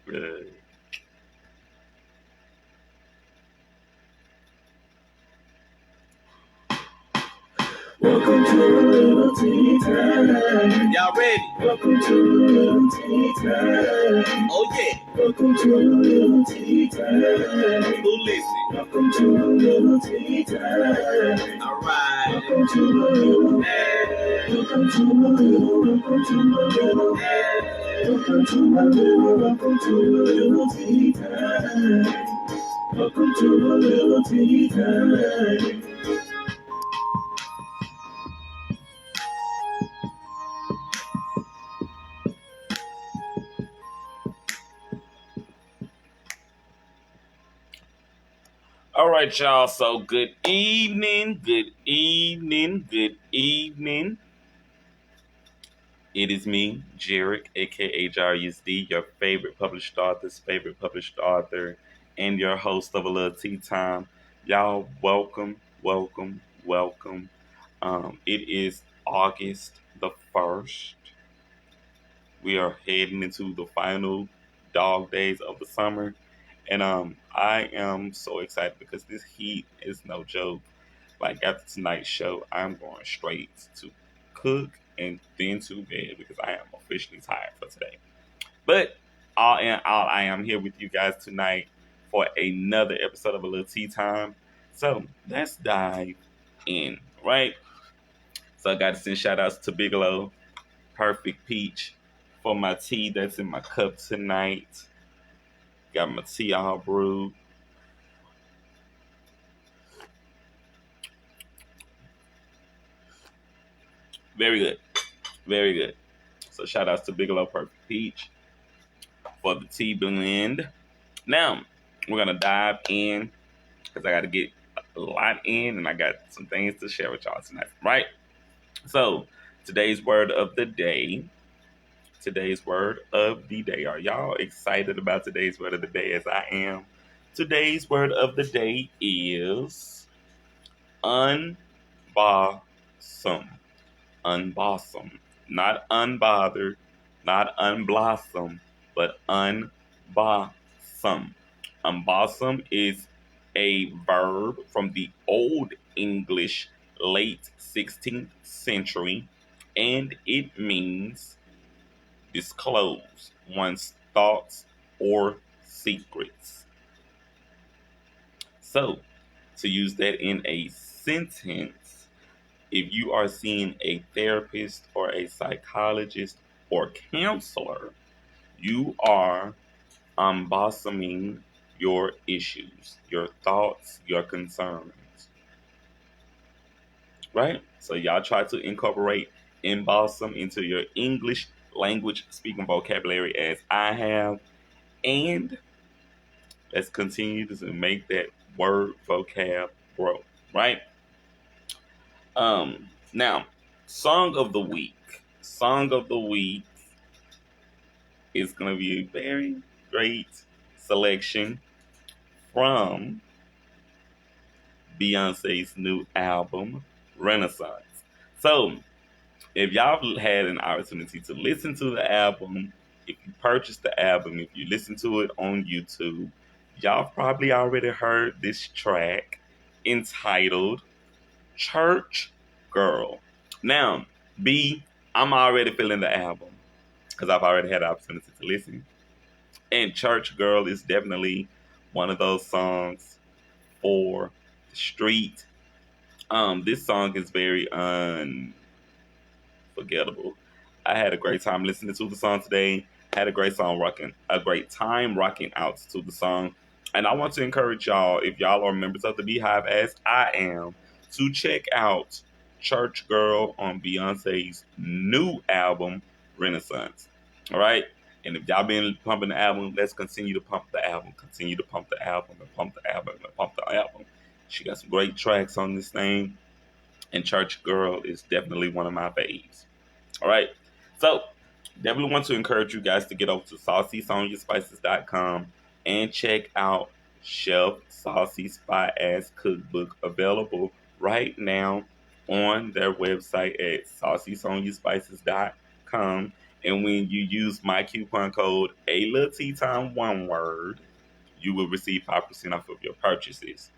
Uh, Welcome to Lil Tea Time. Y'all ready? Welcome to Lil Tea Time. Oh yeah. Welcome to Lil Tea Time. Who listening? Welcome to Lil Tea Time. All right. Welcome to Lil. Welcome to Lil. Welcome to Lil. Welcome to Lil. Welcome to Lil Tea Time. Welcome to Lil Tea Time. All right, y'all. So good evening, good evening, good evening. It is me, Jarek, aka JRUSD, your favorite published author, and your host of a Lil Tea Time. Y'all, welcome, welcome, welcome. It is August the 1st. We are heading into the final dog days of the summer. And I am so excited because this heat is no joke. Like after tonight's show, I'm going straight to cook and then to bed because I am officially tired for today. But all in all, I am here with you guys tonight for another episode of A Little Tea Time. So let's dive in, right? So I got to send shout outs to Bigelow, Perfect Peach, for my tea that's in my cup tonight. Got my tea all brewed. Very good. Very good. So shout outs to Bigelow Perfect Peach for the tea blend. Now, we're going to dive in because I got to get a lot in and I got some things to share with y'all tonight, right? So, today's word of the day. Today's word of the day. Are y'all excited about today's word of the day as I am? Today's word of the day is unbossum. Unbossum. Not unbothered, not unblossom, but unbossum. Unbossum is a verb from the Old English late 16th century, and it means disclose one's thoughts or secrets. So, to use that in a sentence, if you are seeing a therapist or a psychologist or counselor, you are unbossoming your issues, your thoughts, your concerns. Right? So y'all try to incorporate embalsam into your English language speaking vocabulary as I have. And let's continue to make that word vocab grow. Right? Now, song of the week. Song of the week is gonna be a very great selection from Beyonce's new album, Renaissance. So, if y'all had an opportunity to listen to the album, if you purchased the album, if you listen to it on YouTube, y'all probably already heard this track entitled Church Girl. Now, B, I'm already feeling the album because I've already had the opportunity to listen. And Church Girl is definitely one of those songs for the street. This song is very unforgettable. I had a great time listening to the song today. Had a great time rocking out to the song. And I want to encourage y'all, if y'all are members of the Beehive as I am, to check out Church Girl on Beyonce's new album, Renaissance. All right? And if y'all been pumping the album, let's continue to pump the album. Continue to pump the album and pump the album and pump the album. She got some great tracks on this thing. And Church Girl is definitely one of my faves. All right. So, definitely want to encourage you guys to get over to SaucySoniaSpices.com and check out Chef Saucy Spy Ass Cookbook, available right now on their website at SaucySoniaSpices.com. And when you use my coupon code A Lil Tea Time, one word, you will receive 5% off of your purchases.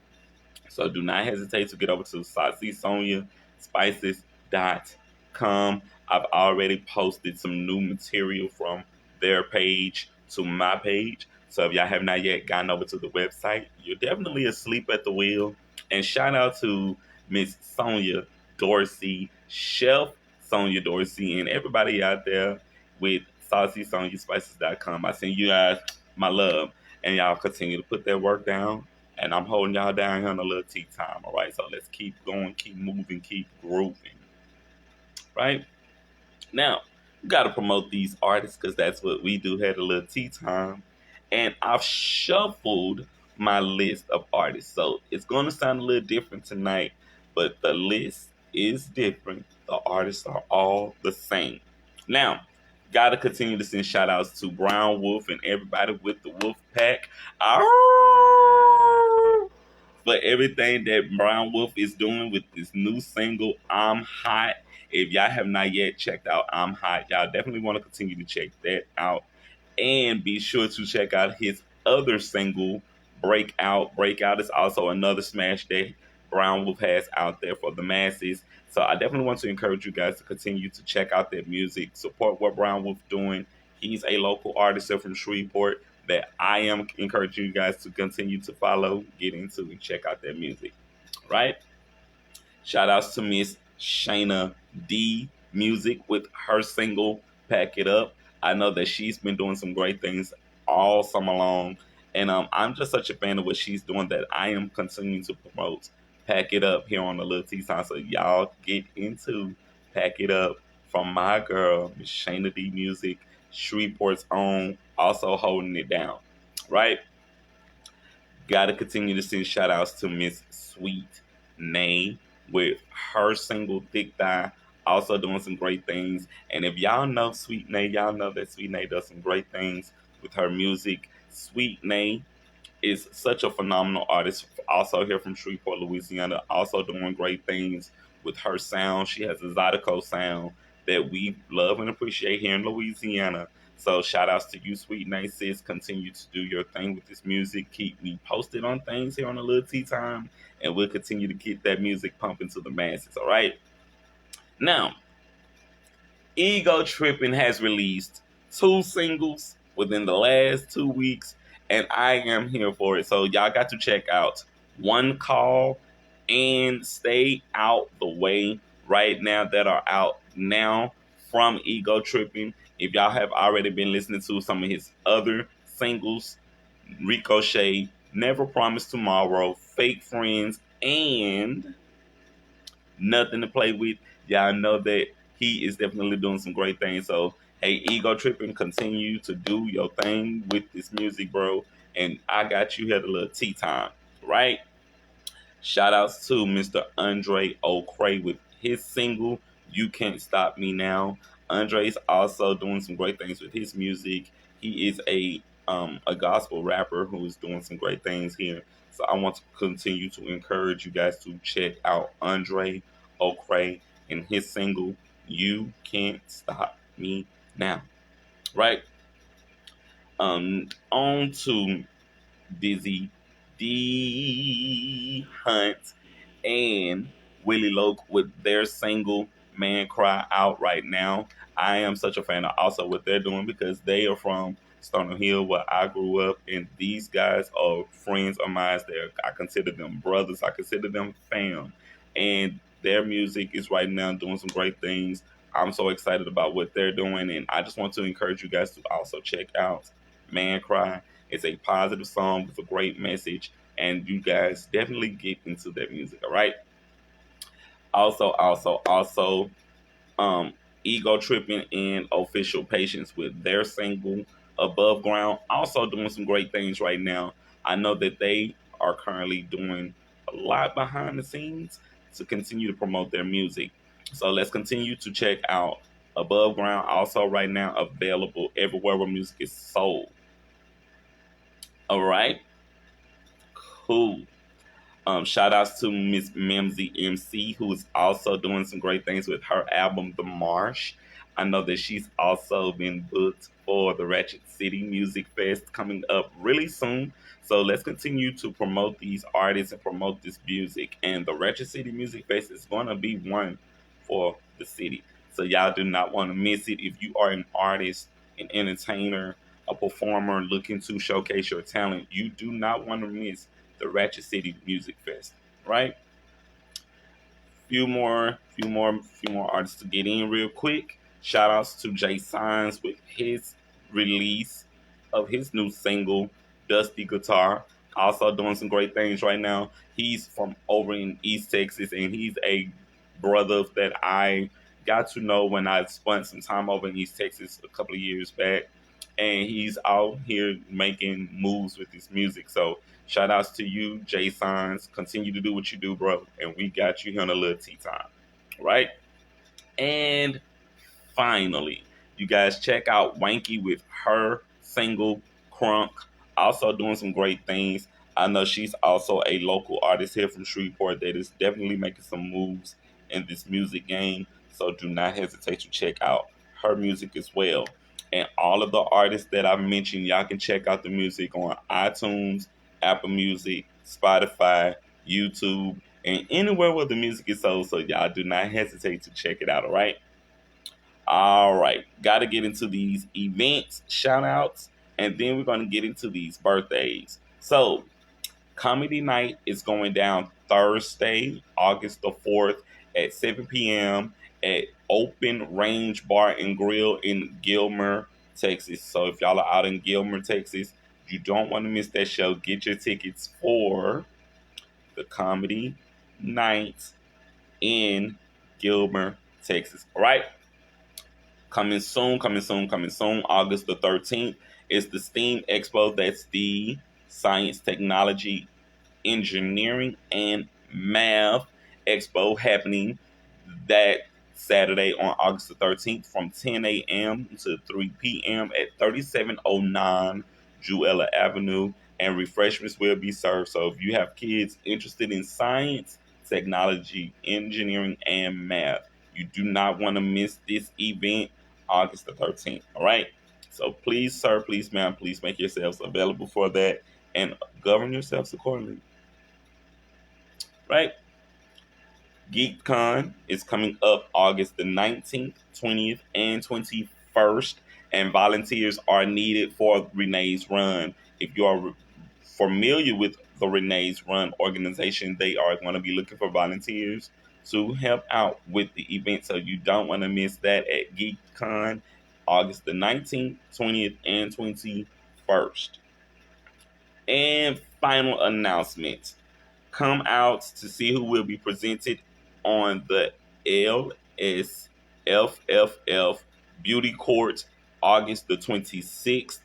So do not hesitate to get over to SaucySoniaSpices.com. I've already posted some new material from their page to my page. So if y'all have not yet gotten over to the website, you're definitely asleep at the wheel. And shout out to Miss Sonia Dorsey, Chef Sonia Dorsey, and everybody out there with SaucySoniaSpices.com. I send you guys my love, and y'all continue to put that work down, and I'm holding y'all down here on a little tea time. All right, so let's keep going, keep moving, keep grooving. Right now, we got to promote these artists because that's what we do here at a little tea time. And I've shuffled my list of artists, so it's going to sound a little different tonight, but the list is different. The artists are all the same. Now, got to continue to send shout outs to Brown Wolf and everybody with the Wolf Pack. For everything that Brown Wolf is doing with this new single, I'm Hot. If y'all have not yet checked out I'm Hot, y'all definitely want to continue to check that out. And be sure to check out his other single, Breakout. Breakout is also another smash that Brown Wolf has out there for the masses. So I definitely want to encourage you guys to continue to check out that music, support what Brown Wolf doing. He's a local artist from Shreveport that I am encouraging you guys to continue to follow, get into, and check out their music. Right? Shout outs to Miss Shayna D Music with her single Pack It Up. I know that she's been doing some great things all summer long. And I'm just such a fan of what she's doing that I am continuing to promote Pack It Up here on the Lil Tea Time. So y'all get into Pack It Up from my girl, Miss Shayna D Music, Shreveport's own, also holding it down. Right? Gotta continue to send shout outs to Miss Sweet Nay with her single Thick Thigh, also doing some great things. And if y'all know Sweet Nay, y'all know that Sweet Nay does some great things with her music. Sweet Nay is such a phenomenal artist, also here from Shreveport, Louisiana, also doing great things with her sound. She has a Zydeco sound that we love and appreciate here in Louisiana. So shout outs to you, Sweet Nay sis. Continue to do your thing with this music. Keep me posted on things here on the Lil Tea Time, and we'll continue to get that music pumping to the masses. All right. Now, Ego Trippin' has released 2 singles within the last 2 weeks, and I am here for it. So y'all got to check out One Call and Stay Out the Way right now, that are out now from Ego Trippin'. If y'all have already been listening to some of his other singles, Ricochet, Never Promise Tomorrow, Fake Friends, and Nothing to Play With, y'all know that he is definitely doing some great things. So, hey, Ego Trippin', continue to do your thing with this music, bro. And I got you here at a little tea time, right? Shout outs to Mr. Andre O'Cray with his single, You Can't Stop Me Now. Andre's also doing some great things with his music. He is a gospel rapper who is doing some great things here. So I want to continue to encourage you guys to check out Andre O'Cray and his single, You Can't Stop Me Now. Right? On to Dizzy D Hunt and Willie Loke with their single Man Cry out right now. I am such a fan of also what they're doing because they are from Stoner Hill where I grew up, and these guys are friends of mine. I consider them brothers. I consider them fam. And their music is right now doing some great things. I'm so excited about what they're doing, and I just want to encourage you guys to also check out Man Cry. It's a positive song with a great message, and you guys definitely get into that music, all right? Also, Ego Trippin' and Official Patience with their single Above Ground, also doing some great things right now. I know that they are currently doing a lot behind the scenes to continue to promote their music. So let's continue to check out Above Ground, also right now available everywhere where music is sold. All right, cool. Shout outs to Miss Mimsy MC, who is also doing some great things with her album The Marsh. I know that she's also been booked for the Ratchet City Music Fest coming up really soon. So let's continue to promote these artists and promote this music. And the Ratchet City Music Fest is going to be one for the city. So y'all do not want to miss it. If you are an artist, an entertainer, a performer looking to showcase your talent, you do not want to miss the Ratchet City Music Fest, right? Few more artists to get in real quick. Shout outs to Jay Signs with his release of his new single, Dusty Guitar. Also doing some great things right now. He's from over in East Texas, and he's a brother that I got to know when I spent some time over in East Texas a couple of years back. And he's out here making moves with his music. So shout outs to you, Jay Signs. Continue to do what you do, bro. And we got you here on a Lil Tea Time. Right? And finally, you guys check out Wanky with her single Crunk. Also doing some great things. I know she's also a local artist here from Shreveport that is definitely making some moves in this music game. So do not hesitate to check out her music as well. And all of the artists that I mentioned, y'all can check out the music on iTunes, Apple Music, Spotify, YouTube, and anywhere where the music is sold. So y'all do not hesitate to check it out, all right? All right, got to get into these events, shout outs, and then we're going to get into these birthdays. So, Comedy Night is going down Thursday, August the 4th at 7 p.m. at Open Range Bar and Grill in Gilmer, Texas. So, if y'all are out in Gilmer, Texas, you don't want to miss that show. Get your tickets for the Comedy Night in Gilmer, Texas. All right? Coming soon, coming soon, coming soon. August the 13th is the STEAM Expo. That's the Science, Technology, Engineering, and Math Expo happening that Saturday on August the 13th from 10 a.m. to 3 p.m. at 3709 Juella Avenue. And refreshments will be served. So if you have kids interested in science, technology, engineering, and math, you do not want to miss this event August the 13th. All right. So please, sir, please, ma'am, please make yourselves available for that and govern yourselves accordingly. Right? GeekCon is coming up August the 19th, 20th, and 21st, and volunteers are needed for Renee's Run. If you are familiar with the Renee's Run organization, they are going to be looking for volunteers to help out with the event, so you don't want to miss that at GeekCon, August the 19th, 20th, and 21st. And final announcement. Come out to see who will be presented on the LSFFF Beauty Court August the 26th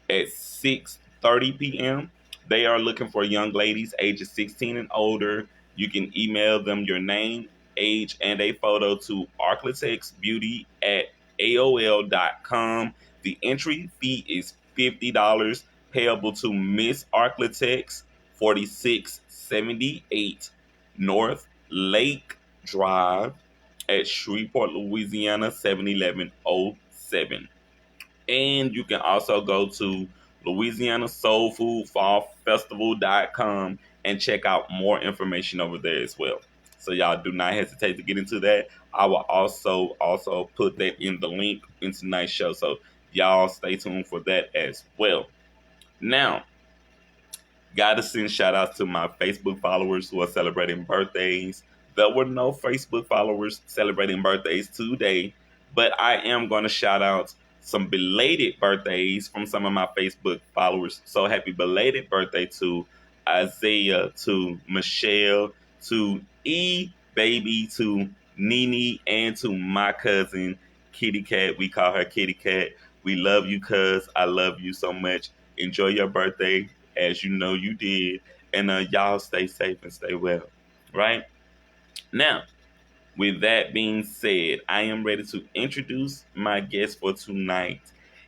at 6:30 p.m. They are looking for young ladies ages 16 and older. You can email them your name, age, and a photo to architectsbeauty at AOL.com. The entry fee is $50, payable to Miss Architects, 4678 North Lake Drive at Shreveport, Louisiana, 71107. And you can also go to LouisianaSoulFoodFallFestival.com and check out more information over there as well. So y'all do not hesitate to get into that. I will also put that in the link in tonight's show. So y'all stay tuned for that as well. Now, gotta send shout outs to my Facebook followers who are celebrating birthdays. There were no Facebook followers celebrating birthdays today, but I am going to shout out some belated birthdays from some of my Facebook followers. So happy belated birthday to Isaiah, to Michelle, to E Baby, to Nene, and to my cousin Kitty Cat. We call her Kitty Cat. We love you, cuz. I love you so much. Enjoy your birthday as you know you did. And y'all stay safe and stay well. Right? Now, with that being said, I am ready to introduce my guest for tonight.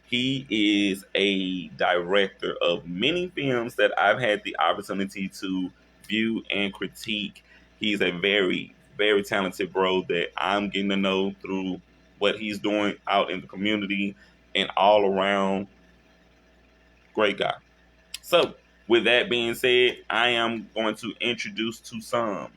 He is a director of many films that I've had the opportunity to view and critique. He's a very, very talented bro that I'm getting to know through what he's doing out in the community and all around. Great guy. So, with that being said, I am going to introduce to some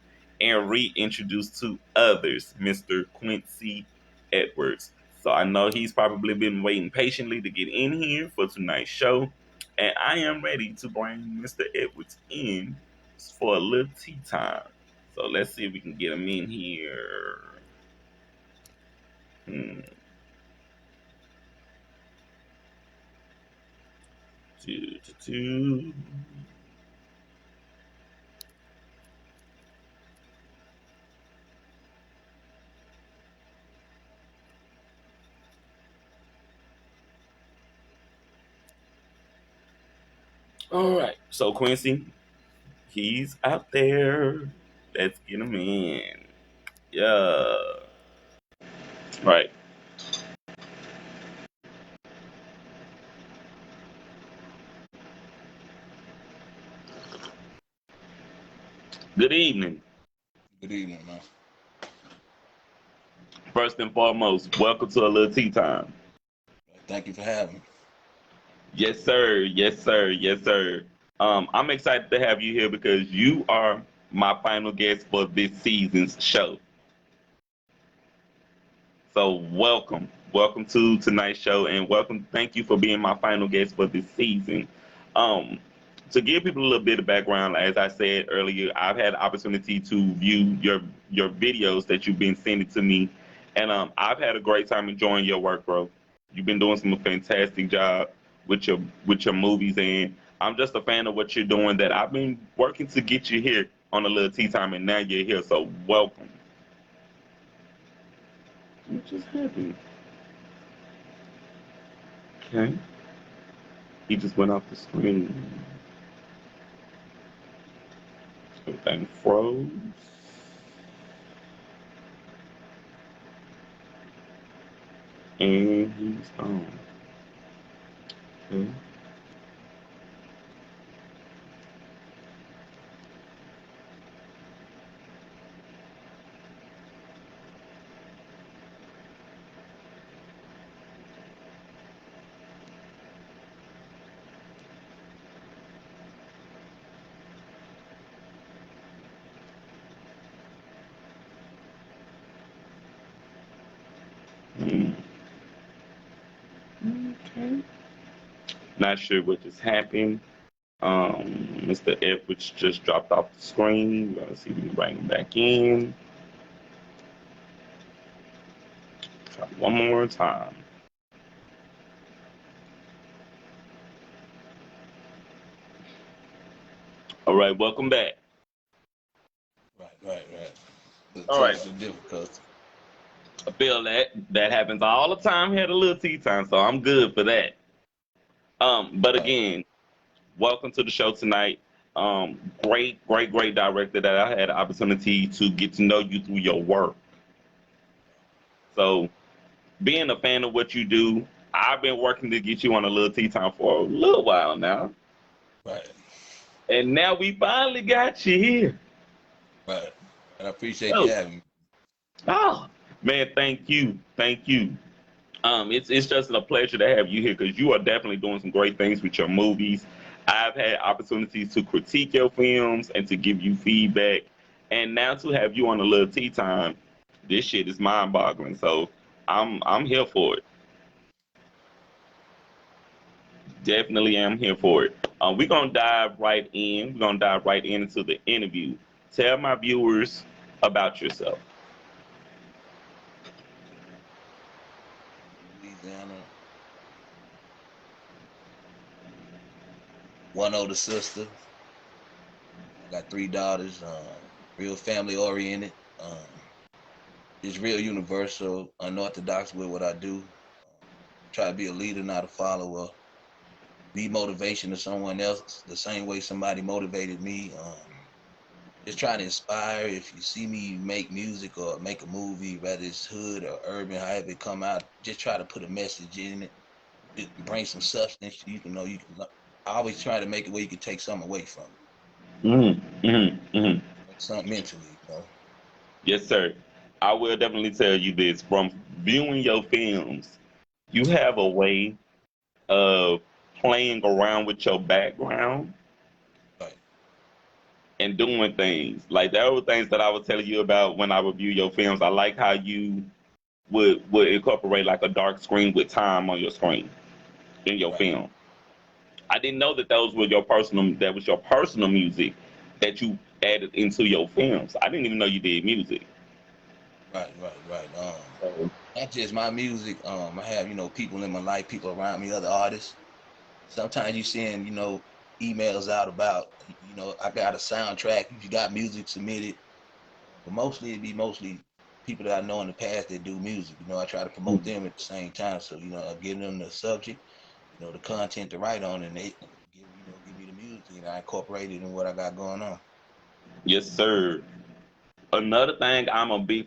and reintroduce to others Mr. Quincy Edwards. So, I know he's probably been waiting patiently to get in here for tonight's show, and I am ready to bring Mr. Edwards in for a little tea time. So, let's see if we can get him in here. Hmm. Two, two, two. All right. So Quincy, he's out there. Let's get him in. Yeah. Right. Good evening. Good evening, man. First and foremost, welcome to a little tea time. Thank you for having me. Yes, sir. Yes, sir. Yes, sir. I'm excited to have you here because you are my final guest for this season's show. So welcome to tonight's show, and welcome. Thank you for being my final guest for this season. Um, to give people a little bit of background, as I said earlier, I've had the opportunity to view your videos that you've been sending to me, and I've had a great time enjoying your work, bro. You've been doing some fantastic job with your movies, and I'm just a fan of what you're doing. That I've been working to get you here on a little tea time, and now you're here. So welcome. What just happened? Okay. He just went off the screen. Everything froze. And he's gone. Okay. Hmm. Okay. Not sure what just happened. Mr. Edwards just dropped off the screen. We're gonna see if we can bring him back in. Try one more time. All right, welcome back. Right. The All right. technical difficulty. I feel that happens all the time here at a little tea time, so I'm good for that. But Right. again, welcome to the show tonight. Great director that I had the opportunity to get to know you through your work. So, being a fan of what you do, I've been working to get you on a little tea time for a little while now, Right. and now we finally got you here. Right. And I appreciate you So, having me. oh man, thank you. It's just a pleasure to have you here because you are definitely doing some great things with your movies. I've had opportunities to critique your films and to give you feedback, and now to have you on a little tea time, this shit is mind-boggling. So I'm here for it. Definitely am here for it. We're gonna dive right in. We're gonna dive right into the interview. Tell my viewers about yourself. Louisiana. One older sister. I got 3 daughters. Real family oriented. It's real universal, unorthodox with what I do. Try to be a leader, not a follower. Be motivation to someone else the same way somebody motivated me. Just try to inspire. If you see me make music or make a movie, whether it's hood or urban, however it come out, just try to put a message in it. Just bring some substance. You can know you can. I always try to make it where you can take something away from it, Mm-hmm, mm-hmm, mm-hmm. something mentally. Yes, sir. I will definitely tell you this. From viewing your films, you have a way of playing around with your background Right, and doing things. Like there were things that I was telling you about when I review your films. I like how you would incorporate like a dark screen with time on your screen in your right, film. I didn't know that those were that was your personal music that you added into your films. I didn't even know you did music. right. So, Not just my music. I have, people in my life, people around me, other artists. Sometimes you send, emails out about, I got a soundtrack. If you got music submitted, but mostly it'd be mostly people that I know in the past that do music. I try to promote them at the same time. So, I'm giving them the subject, the content to write on, and they give me the music, and I incorporate it in what I got going on. yes, sir. Another thing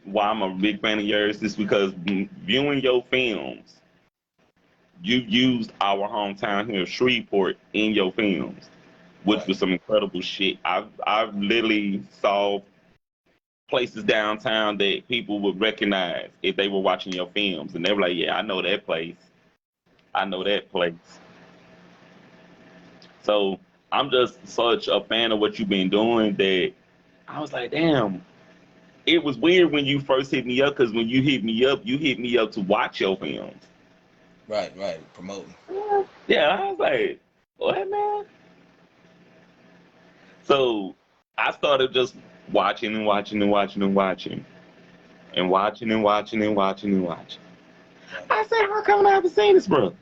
why I'm a big fan of yours is because viewing your films, you used our hometown here, Shreveport, in your films, which Right, was some incredible shit. I literally saw places downtown that people would recognize if they were watching your films, and they were like, "Yeah, I know that place. I know right, that place." So I'm just such a fan of what you've been doing that I was like, "Damn." It was weird when you first hit me up because when you hit me up to watch your films. right. Promoting. Yeah, I was like, "What, man?" So I started just watching and watching and watching and watching and watching and watching and watching and watching. Right, I said, "How come I haven't seen this, bro?"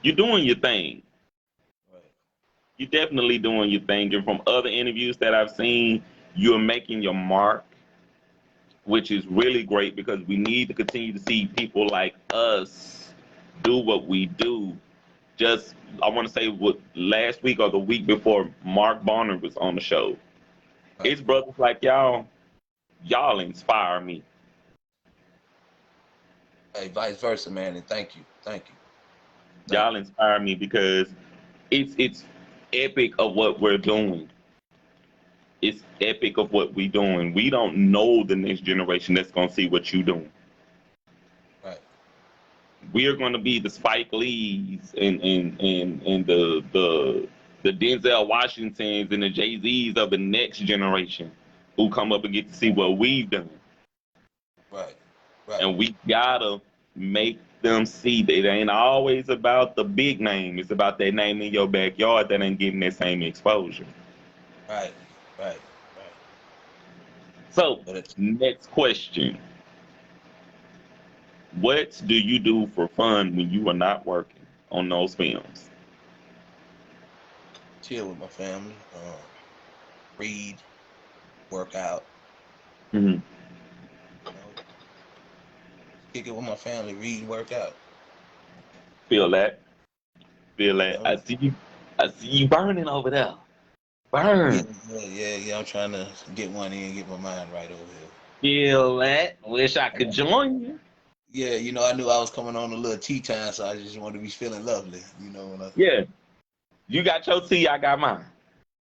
You're doing your thing. right, You're definitely doing your thing. And from other interviews that I've seen, you're making your mark, which is really great because we need to continue to see people like us do what we do. Just, I want to say, what last week or the week before, Mark Bonner was on the show. right. It's brothers like y'all inspire me. Hey, vice versa, man. And thank you. Thank Y'all you. inspire me because it's epic of what we're doing. It's epic of what we're doing. We don't know the next generation that's gonna see what you're doing. Right, We are going to be the Spike Lees and the Denzel Washingtons and the Jay Z's of the next generation who come up and get to see what we've done. right, right, And we gotta make them see that it ain't always about the big name. It's about that name in your backyard that ain't getting that same exposure. right, right, right. So, But it's next question. What do you do for fun when you are not working on those films? chill with my family, read, work out, Mm-hmm. you know, kick it with my family, read, work out. Feel that? Feel You that? know, I see you burning over there. yeah, Burn. yeah. I'm trying to get one in, get my mind right over here. Feel that? Wish I I'm could not- join you. Yeah, I knew I was coming on a little tea time, so I just wanted to be feeling lovely. When I, Yeah. You got your tea, I got mine.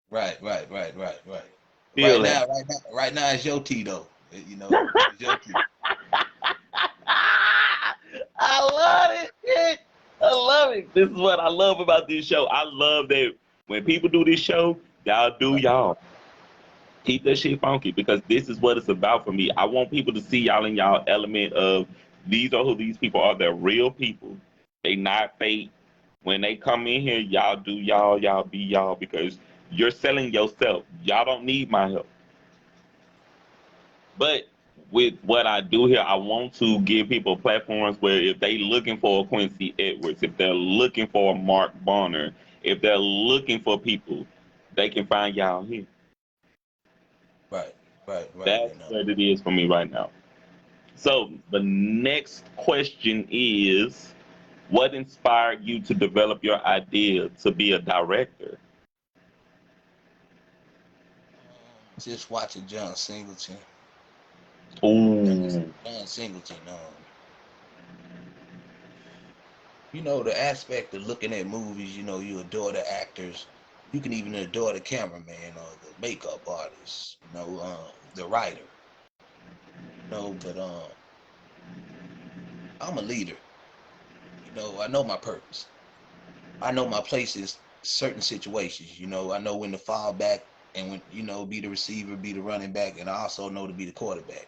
right. Feel that. Right now, it's your tea though. It's your tea. I love it. Shit. I love it. This is what I love about this show. I love that when people do this show, y'all do Right, y'all. Keep that shit funky because this is what it's about for me. I want people to see y'all in y'all element of these are who these people are. They're real people. They not fake. When they come in here, y'all do y'all be y'all because you're selling yourself. Y'all don't need my help. But with what I do here, I want to give people platforms where if they looking for a Quincy Edwards, if they're looking for a Mark Bonner, if they're looking for people, they can find y'all here. right, right. That's what it is for me right now. So the next question is, what inspired you to develop your idea to be a director? Just watching John Singleton. Ooh, John Singleton. The aspect of looking at movies. You adore the actors. You can even adore the cameraman or the makeup artist, the writer, but I'm a leader. I know my purpose. I know my place in certain situations. I know when to fall back and when, be the receiver, be the running back, and I also know to be the quarterback.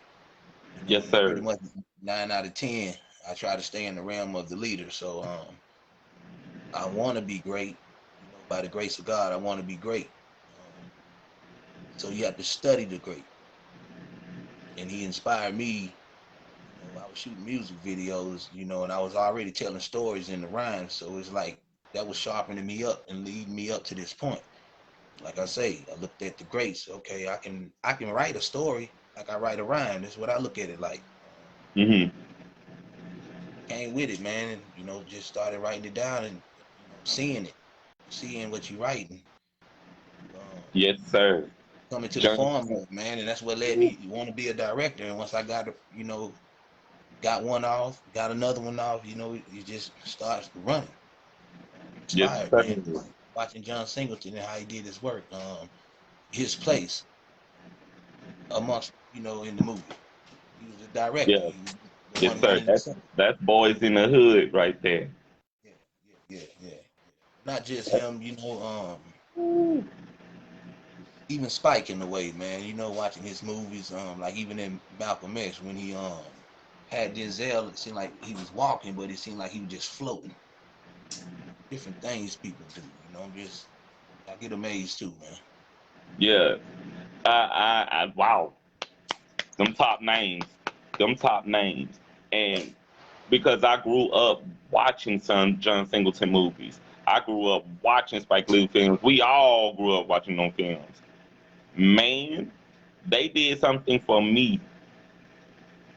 Yes, And pretty sir. much 9 out of 10, I try to stay in the realm of the leader. So I want to be great. By the grace of God, I want to be great. So you have to study the great. And he inspired me. I was shooting music videos, and I was already telling stories in the rhymes. So it's like that was sharpening me up and leading me up to this point. Like I say, I looked at the greats. Okay, I can write a story like I write a rhyme. That's what I look at it like. Mm-hmm. Came with it, man, and just started writing it down and seeing what you writing, Yes, sir. coming to the John. farm, man, and that's what led me to want to be a director. And once I got one off, got another one off, it just starts running. Yes, Inspired, sir. man. Watching John Singleton and how he did his work, his place amongst, in the movie. He was the director. Yeah. He was the Yes, one sir. running the That's set. that's boys in the hood right there. Yeah, yeah. Not just him, even Spike in a way, man. Watching his movies, like even in Malcolm X when he had Denzel, it seemed like he was walking, but it seemed like he was just floating. Different things people do, I get amazed too, man. Yeah. Wow. Them top names. Them top names. And because I grew up watching some John Singleton movies. I grew up watching Spike Lee films. We all grew up watching them films. Man, they did something for me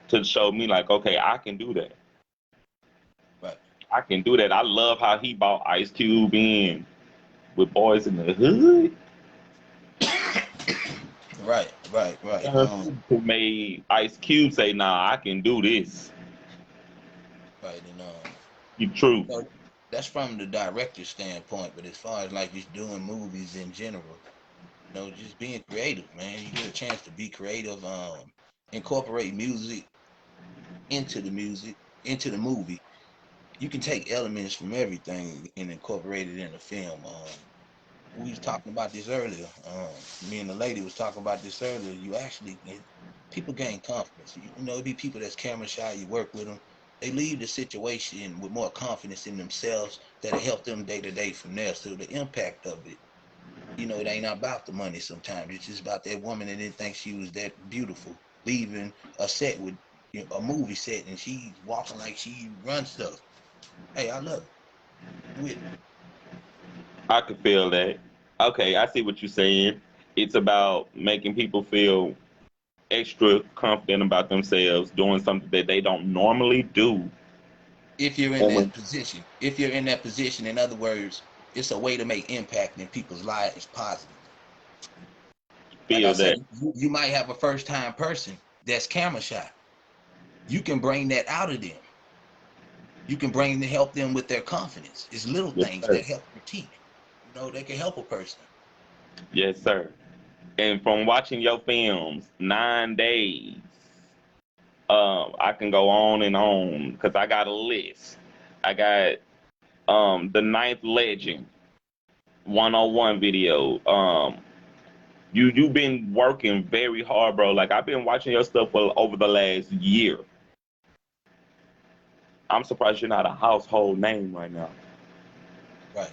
to show me like, okay, I can do that. Right, I can do that. I love how he brought Ice Cube in with Boys in the Hood. right. Who made Ice Cube say, "Nah, I can do this." Right, and You true. so that's from the director's standpoint. But as far as like just doing movies in general, just being creative, man. You get a chance to be creative, incorporate music, into the movie. You can take elements from everything and incorporate it in a film. We was talking about this earlier. Me and the lady was talking about this earlier. People gain confidence. It be people that's camera shy. You work with them. They leave the situation with more confidence in themselves that'll help them day to day from there. So the impact of it, it ain't about the money sometimes. It's just about that woman that didn't think she was that beautiful, leaving a set with a movie set and she's walking like she runs stuff. Hey, I love it. I'm with it. I could feel that. Okay, I see what you're saying. It's about making people feel extra confident about themselves, doing something that they don't normally do. If you're in And that when position, if you're in that position, in other words, it's a way to make impact in people's lives positively. Like I feel say, that, you might have a first time person that's camera shy. You can bring that out of them. You can help them with their confidence. It's little yes, things sir. that help critique. They can help a person. Yes, sir. And from watching your films, 9 days, I can go on because I got a list. I got the Ninth Legend 101 video. You've been working very hard, bro. Like I've been watching your stuff for over the last year. I'm surprised you're not a household name right now. Right.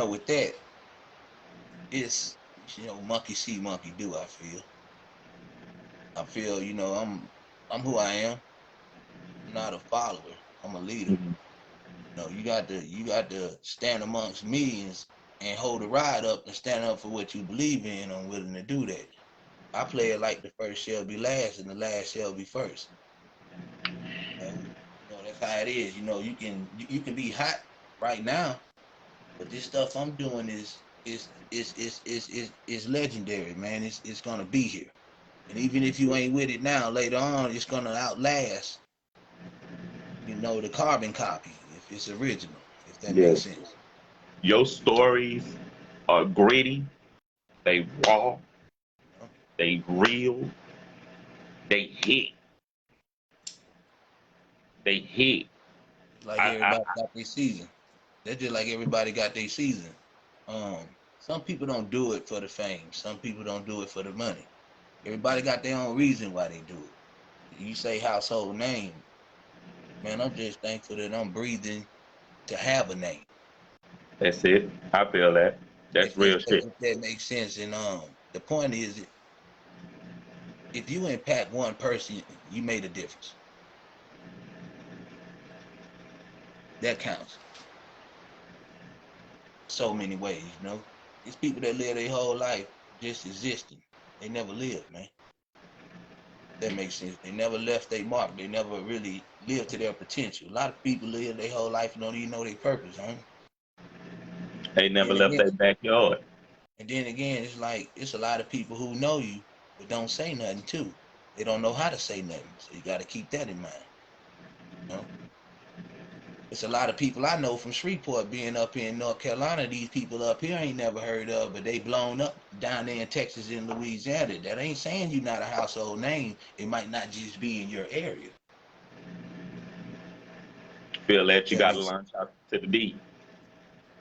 With that, it's monkey see, monkey do. I feel, I'm who I am. I'm not a follower. I'm a leader. Mhm. You got to stand amongst millions and hold the ride up and stand up for what you believe in. I'm willing to do that. I play it like the first shall be last and the last shall be first. That's how it is. You can be hot right now, but this stuff I'm doing is legendary, man. It's gonna be here. And even if you ain't with it now, later on, it's gonna outlast, the carbon copy if it's original, if that Yeah, makes sense. Your stories are gritty, they raw, they real, they hit, they hit. Like I everybody got their season. That's just like everybody got their season. Some people don't do it for the fame. Some people don't do it for the money. Everybody got their own reason why they do it. You say household name, man. I'm just thankful that I'm breathing to have a name. That's it. I feel that. That's real shit. If that makes sense. And the point is, if you impact one person, you made a difference. That counts. So many ways, you know. It's people that live their whole life just existing. They never lived, man. That makes sense. They never left their mark. They never really lived to their potential. A lot of people live their whole life and don't even know their purpose, huh? They never Then left again, their backyard. it's like it's a lot of people who know you but don't say nothing too. They don't know how to say nothing, so you got to keep that in mind. You know, it's a lot of people I know from Shreveport being up here in North Carolina. These people up here ain't never heard of, but they blown up down there in Texas and Louisiana. That ain't saying you're not a household name. It might not just be in your area. Feel that you That got to makes launch out to the deep.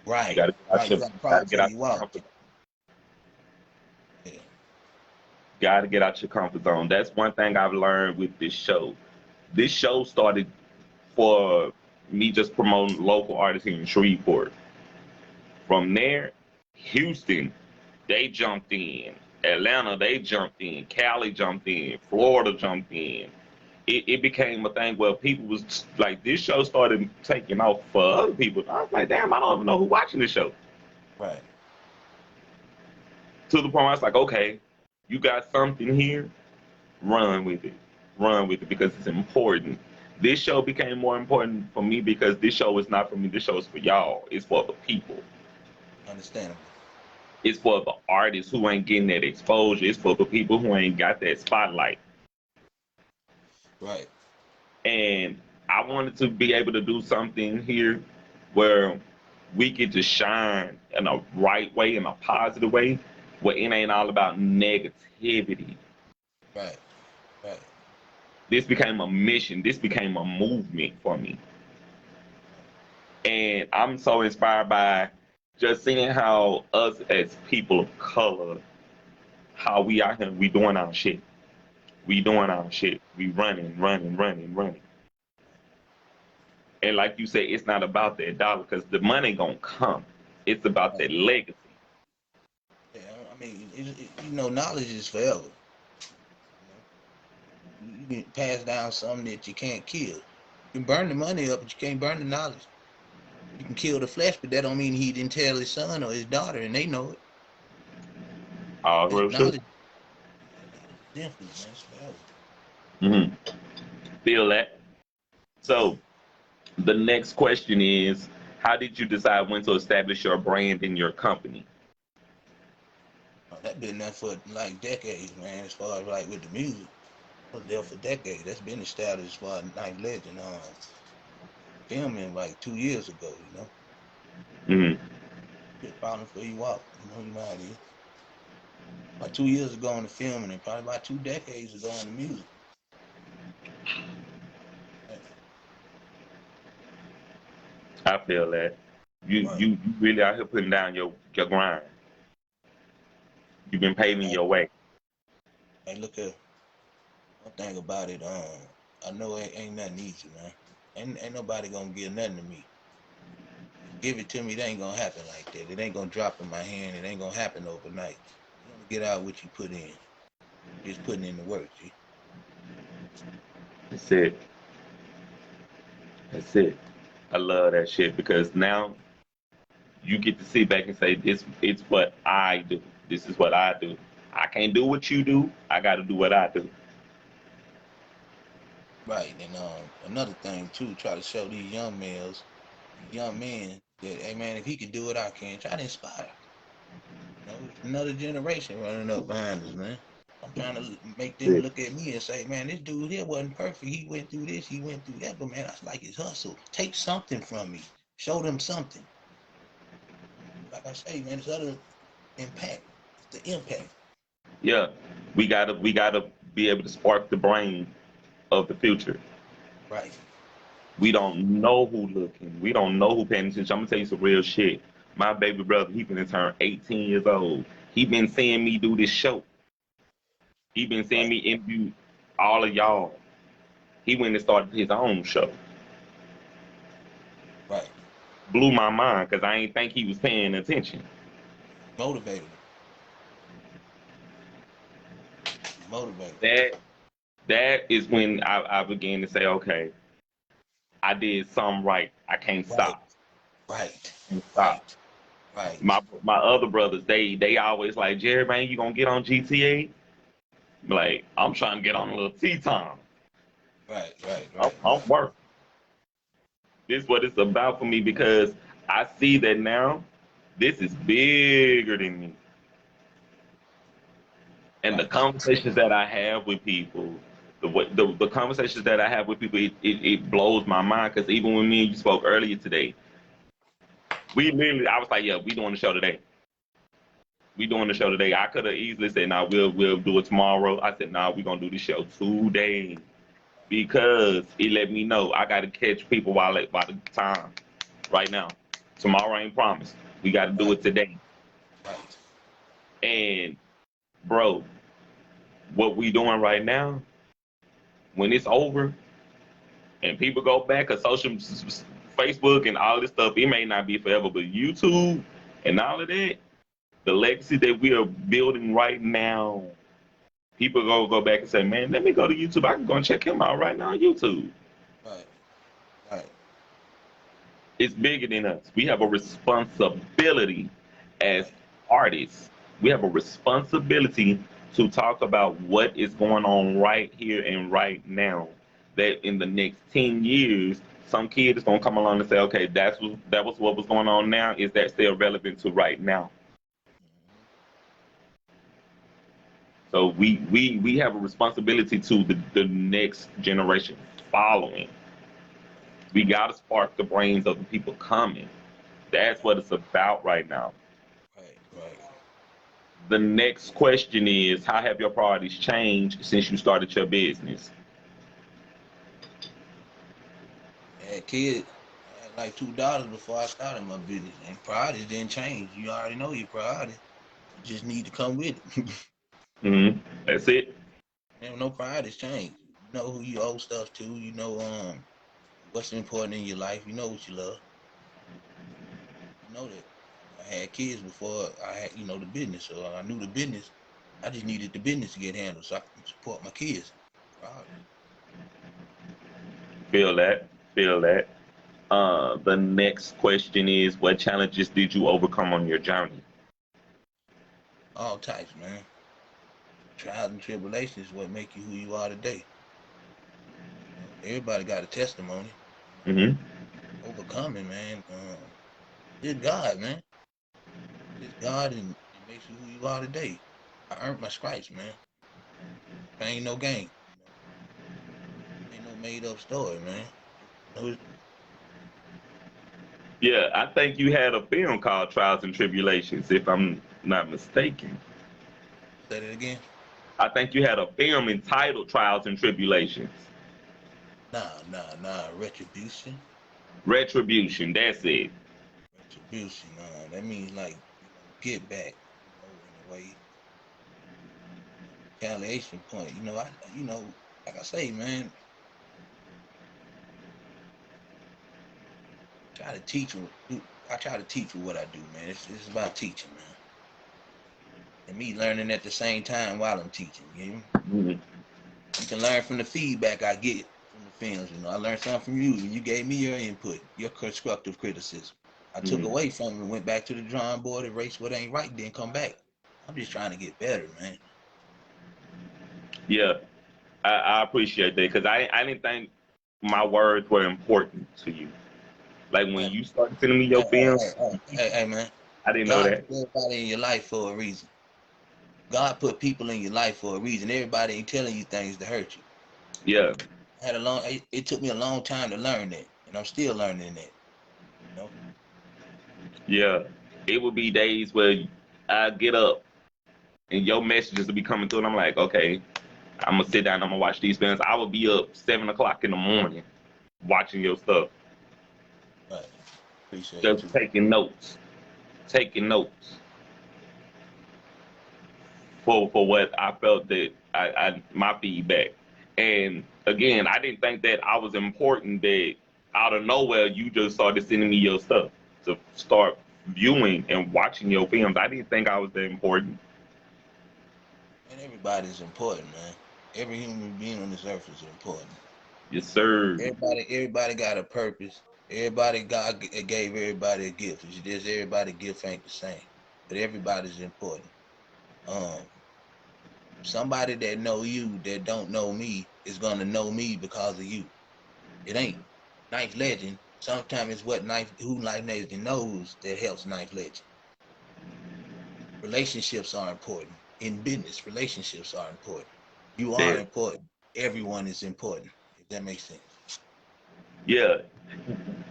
You right, got to get out right. You your, got to got to crawl get before out you your walk. comfort. Yeah, Got to get out your comfort zone. That's one thing I've learned with this show. This show started for me just promoting local artists here in Shreveport. From there, Houston, they jumped in. Atlanta, they jumped in. Cali jumped in. Florida jumped in. It became a thing where people was like, this show started taking off for other people. I was like, damn, I don't even know who watching this show. right, To the point where I was like, okay, you got something here, run with it. Run with it because it's important. This show became more important for me because this show is not for me. This show is for y'all. It's for the people. understandable. It's for the artists who ain't getting that exposure. It's for the people who ain't got that spotlight. Right, And I wanted to be able to do something here where we get to shine in a right way, in a positive way, where it ain't all about negativity. right, right, This became a mission. This became a movement for me. And I'm so inspired by just seeing how us as people of color, how we out here, we doing our shit. We doing our shit. We running, running, running, running. And like you said, it's not about that dollar because the money gonna come. It's about right. that legacy. Yeah, I mean, you know, knowledge is forever. You know, you can pass down something that you can't kill. You can burn the money up, but you can't burn the knowledge. You can kill the flesh, but that don't mean he didn't tell his son or his daughter, and they know it. All It's real shit. knowledge. Knowledge is infinite, man. It's forever. Hmm. Feel that. So the next question is, how did you decide when to establish your brand in your company? That been there for like decades, man. As far as like with the music, I was there for decades. That's been established as far as Night Legend. Filming like 2 years ago, you know. Hmm. Just falling for you walk, you know how it is. About 2 years ago on the filming, and probably about 2 decades ago on the music. Right. I feel that. You Right. you you really out here putting down your grind. You've been paving Hey, your way. hey, look here. One thing about it, I know it ain't nothing easy, man. Ain't nobody gonna give nothing to me. Give it to me, it ain't gonna happen like that. It ain't gonna drop in my hand. It ain't gonna happen overnight. You only get out what you put in. Just putting in the work, G. That's it. That's it. I love that shit because now you get to sit back and say, this it's what I do. This is what I do. I can't do what you do. I got to do what I do. Right. And another thing too, try to show these young males, these young men that, hey man, if he can do it, I can. Try to inspire. You know, it's another generation running up behind us, man. I'm trying to make them look at me and say, man, this dude here wasn't perfect. He went through this, he went through that, but man, that's like his hustle. Take something from me. Show them something. like I say, man, it's other impact. It's the impact. Yeah, we gotta be able to spark the brain of the future. Right. We don't know who looking. We don't know who paying attention. I'm gonna tell you some real shit. My baby brother, he been turn 18 years old. He been seeing me do this show. He been seeing Right. me interview all of y'all. He went and started his own show. Right. Blew my mind because I ain't think he was paying attention. Motivated. Motivated. That is when I began to say, okay, I did something right. I can't Right. stop. Right. Can't stop. Right. Right. My other brothers, they always like, Jerry, man, you gonna get on GTA? Like, I'm trying to get on a little tea time. Right. Right. I'm, Right. I'm working. This is what it's about for me because I see that now. This is bigger than me. And the Right. conversations that I have with people, the conversations that I have with people, it blows my mind. Because even when me and you spoke earlier today, we literally, I was like, yeah, we doing the show today. We doing the show today. I could have easily said, nah, we'll do it tomorrow. I said, nah, we gonna do the show today because it let me know I got to catch people while the time right now. Tomorrow ain't promised. We got to do Right. it today. Right. And bro, what we doing right now, when it's over and people go back to Facebook and all this stuff, it may not be forever, but YouTube and all of that, the legacy that we are building right now, people go back and say, man, let me go to YouTube. I can go and check him out right now on YouTube. Right. Right. It's bigger than us. We have a responsibility as artists. We have a responsibility to talk about what is going on right here and right now. That in the next 10 years, some kid is gonna come along and say, okay, that was what was going on now. Is that still relevant to right now? So we have a responsibility to the next generation following. We gotta spark the brains of the people coming. That's what it's about right now. Right. Right. The next question is, how have your priorities changed since you started your business? I had kids. I had like $2 before I started my business, and priorities didn't change. You already know your priorities. You just need to come with it. That's it. Man, no priorities change. You know who you owe stuff to. You know what's important in your life. You know what you love. You know that. I had kids before I had the business, so I knew the business. I just needed the business to get handled so I can support my kids. Priorities. Feel that. Feel that. The next question is, what challenges did you overcome on your journey? All types, man. Trials and tribulations is what make you who you are today. Everybody got a testimony. hmm Overcoming, man. It's God, man. It's God, and it makes you who you are today. I earned my stripes, man. Ain't no game. Ain't no made up story, man. Say Yeah, I think you had a film called Trials and Tribulations, if I'm not mistaken. that again. I think you had a film entitled Trials and Tribulations. Nah. Retribution. Retribution, that's it. Retribution. That means like, get back, in a way. Retaliation point. Like I say, man, try to teach you. I try to teach you what I do, man. It's about teaching, man. And me learning at the same time while I'm teaching. Mhm. You can learn from the feedback I get from the films. I learned something from you. You gave me your input, your constructive criticism. I took Mhm. away from it and went back to the drawing board, erased what ain't right, then come back. I'm just trying to get better, man. Yeah, I appreciate that because I didn't think my words were important to you. Like when Man, you started sending me hey, your film, man. I didn't know God that. put everybody in your life for a reason. God put people in your life for a reason. Everybody ain't telling you things to hurt you. Yeah, It took me a long time to learn that, and I'm still learning that. You know, yeah. It would be days where I get up and your messages will be coming through, and I'm like, okay, I'm gonna sit down, I'm gonna watch these films. I would be up 7 o'clock in the morning watching your stuff, Right. Appreciate just you. taking notes for what I felt that I my feedback. And again, I didn't think that I was important. That out of nowhere you just started sending me your stuff to start viewing and watching your films. I didn't think I was that important. And everybody's important, man. Every human being on this earth is important. Yes, sir. Everybody got a purpose. Everybody, God gave everybody a gift. It's just everybody gift ain't the same, but everybody's important. Um, Somebody that know you that don't know me is gonna know me because of you. It ain't Ninth Legend. Sometimes it's what who Ninth Legend knows that helps Ninth Legend. Relationships are important. In business, relationships are important. You are Yeah, important. Everyone is important. If that makes sense. yeah.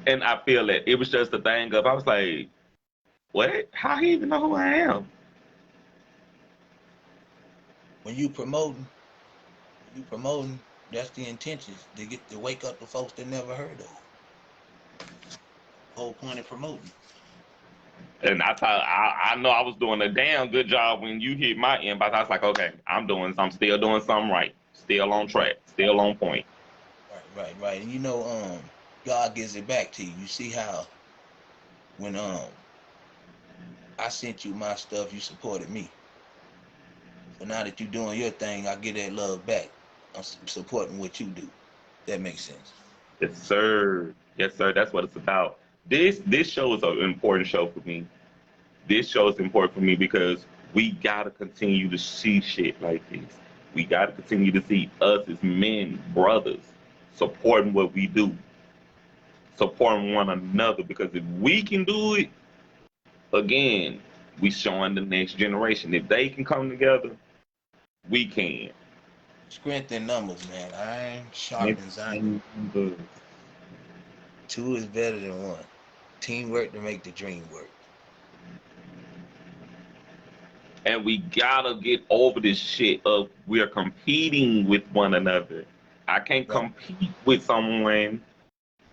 And I feel that it was just a thing of I was like, what? How he even know who I am? When you promoting, that's the intentions to get to wake up the folks that never heard of. The whole point of promoting. And I thought I know I was doing a damn good job when you hit my inbox. I was like, okay, I'm still doing something right, still on track, still on point. Right. And God gives it back to you. You see how when I sent you my stuff, you supported me. So now that you're doing your thing, I get that love back. I'm supporting what you do. That makes sense. Yes, sir. Yes, sir. That's what it's about. This show is an important show for me. This show is important for me because we gotta continue to see shit like this. We gotta continue to see us as men, brothers, supporting what we do, supporting one another. Because if we can do it, again, we showing the next generation. If they can come together, we can. Strength in numbers, man. Iron sharpens iron. And Two is better than one. Teamwork to make the dream work. we gotta get over this shit of we're competing with one another. I can't Right, compete with someone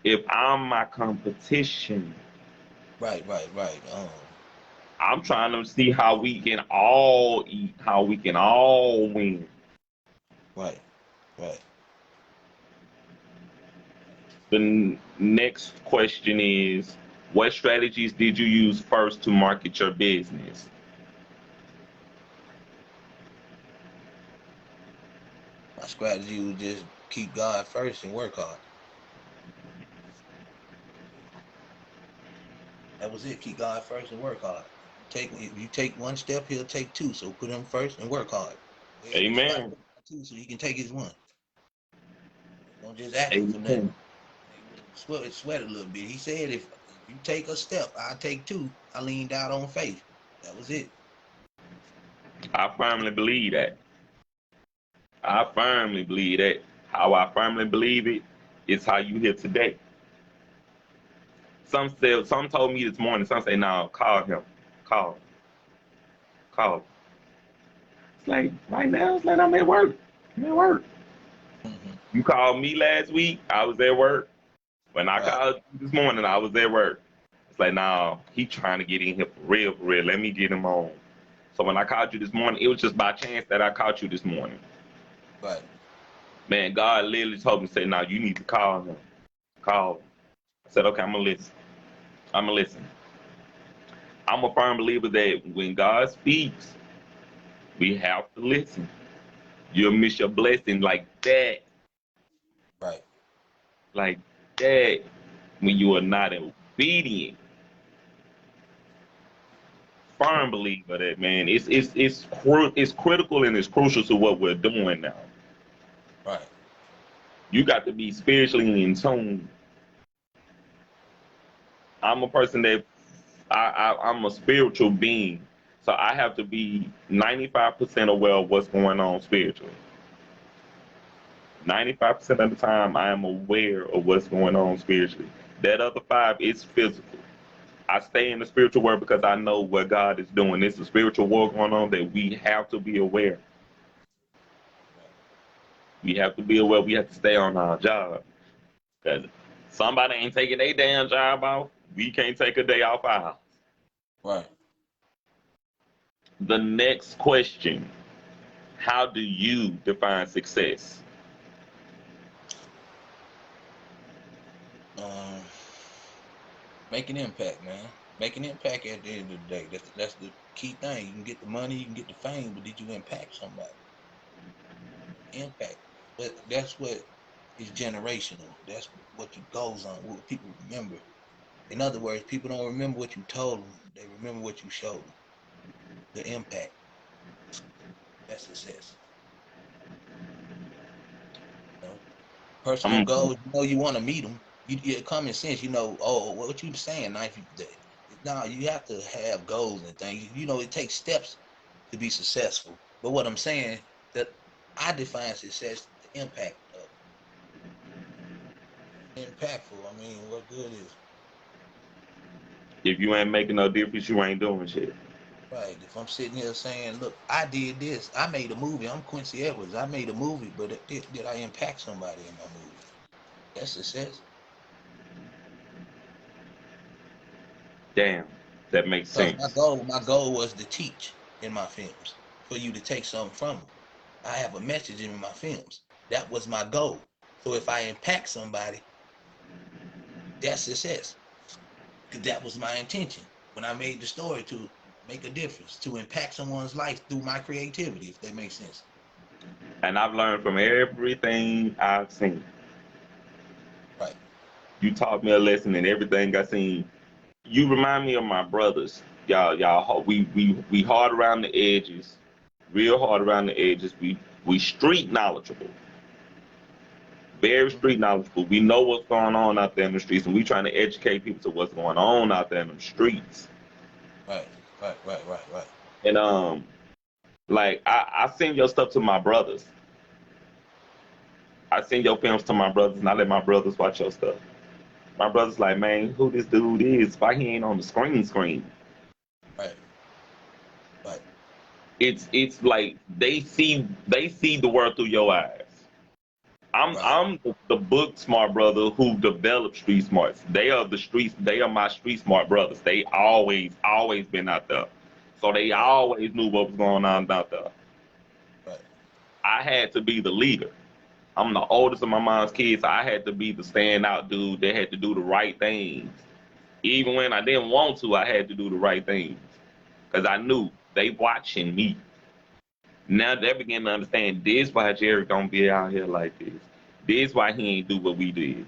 if I'm my competition. right. I'm trying to see how we can all eat, how we can all win. Right, right. The next question is, what strategies did you use first to market your business? My strategy was just keep God first and work hard. That was it. Keep God first and work hard. If you take one step, he'll take two. So put him first and work hard. Go ahead and start Amen. two so he can take his one. Don't just ask him for nothing. Amen. Sweat a little bit. He said, if you take a step, I take two. I leaned out on faith. That was it. I firmly believe that. I firmly believe that. How I firmly believe it is how you here today. Some told me this morning, some say, no, call him. Call. Call. It's like right now, it's like I'm at work. I'm at work. Mm-hmm. You called me last week, I was at work. When I Right, called you this morning, I was at work. It's like, nah, he trying to get in here for real, for real. Let me get him on. So when I called you this morning, it was just by chance that I caught you this morning. right. Man, God literally told me, say, nah, you need to call him. Call him. I said, okay, I'm gonna listen. I'm gonna listen. I'm a firm believer that when God speaks, we have to listen. You'll miss your blessing like that, Right. like that, when you are not obedient. Firm believer that, man, it's critical and it's crucial to what we're doing now. Right. You got to be spiritually in tune. I'm a person that I'm a spiritual being, so I have to be 95% aware of what's going on spiritually. 95% of the time, I am aware of what's going on spiritually. That other five is physical. I stay in the spiritual world because I know what God is doing. It's a spiritual war going on that we have to be aware. We have to be aware. We have to stay on our job. Because somebody ain't taking their damn job off. We can't take a day off ours. Right. The next question: how do you define success? Make an impact, man. Make an impact at the end of the day. That's the key thing. You can get the money, you can get the fame, but did you impact somebody? Impact. But that's what is generational. That's what you goes on. What people remember. In other words, people don't remember what you told them. They remember what you showed them. The impact. That's success. You know? Personal I'm goals. You know, you want to meet them. You common sense. You know, oh, what you saying? Now you have to have goals and things. You know, it takes steps to be successful. But what I'm saying that I define success the impact of impactful. I mean, what good is If you ain't making no difference, you ain't doing shit. right? If I'm sitting here saying, "Look, I did this. I made a movie. I'm Quincy Edwards. I made a movie, but did I impact somebody in my movie? That's success. Damn, that makes Because sense. my goal was to teach in my films for you to take something from them. I have a message in my films. That was my goal. So if I impact somebody, that's success. Because that was my intention when I made the story, to make a difference, to impact someone's life through my creativity, if that makes sense. And I've learned from everything I've seen. Right. You taught me a lesson in everything I seen. You remind me of my brothers. We hard around the edges, real hard around the edges. We street knowledgeable, very Mm-hmm. street knowledgeable. We know what's going on out there in the streets, and we trying to educate people to what's going on out there in the streets. Right. Right. And like I send your stuff to my brothers. I send your films to my brothers, and I let my brothers watch your stuff. My brother's like, man, who this dude is? Why he ain't on the screen? Right. Right. It's like they see the world through your eyes. Right. I'm the book smart brother who developed street smarts. They are the streets. They are my street smart brothers. They always been out there, so they Right. always knew what was going on out there. Right. I had to be the leader. I'm the oldest of my mom's kids. So I had to be the standout dude that had to do the right things. Even when I didn't want to, I had to do the right things because I knew they watching me. Now they begin to understand this why Jerry gonna be out here like this. This why he ain't do what we did.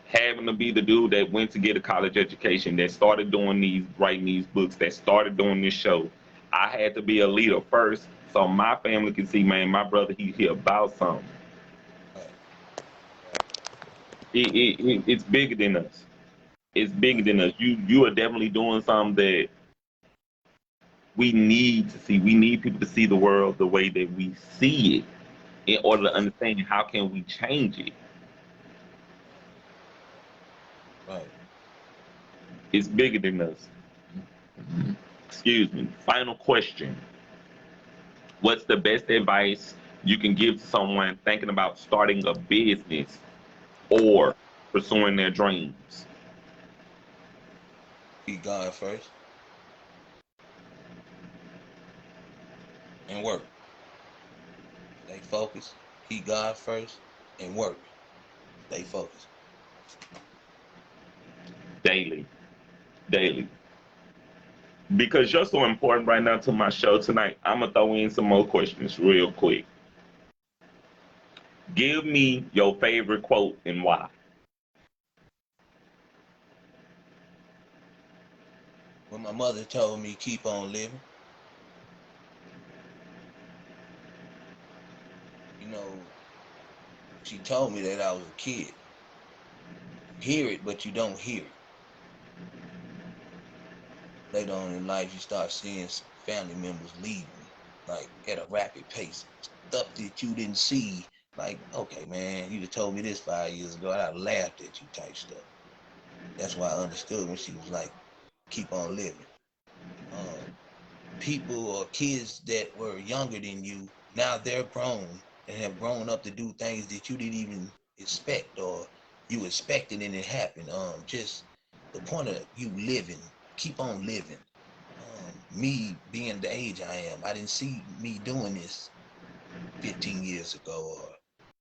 Having to be the dude that went to get a college education, that started doing writing these books, that started doing this show. I had to be a leader first, so my family can see, man, my brother, he about something. Right. It's bigger than us. It's bigger Right. than us. You are definitely doing something that we need to see. We need people to see the world the way that we see it in order to Right. understand how can we change it. Right. It's bigger than us. Excuse me. Final question. What's the best advice you can give to someone thinking about starting a business or pursuing their dreams? Keep God first and work. Stay focused. Keep God first and work. Stay focused. Daily. Daily. Because you're so important right now to my show tonight, I'm going to throw in some more questions real quick. Give me your favorite quote and why. When my mother told me keep on living, you know, she told me that I was a kid. You hear it, but you don't hear it. Later on in life, you start seeing family members leaving, like at a rapid pace. Stuff that you didn't see Like, okay, man, you'd have told me this 5 years ago, I'd have laughed at you type stuff. That's why I understood when she was like, keep on living. Um, People or kids that were younger than you, now they're grown and have grown up to do things that you didn't even expect or you expected and it happened. Just the point of you living, keep on living. Me being the age I am, I didn't see me doing this 15 years ago or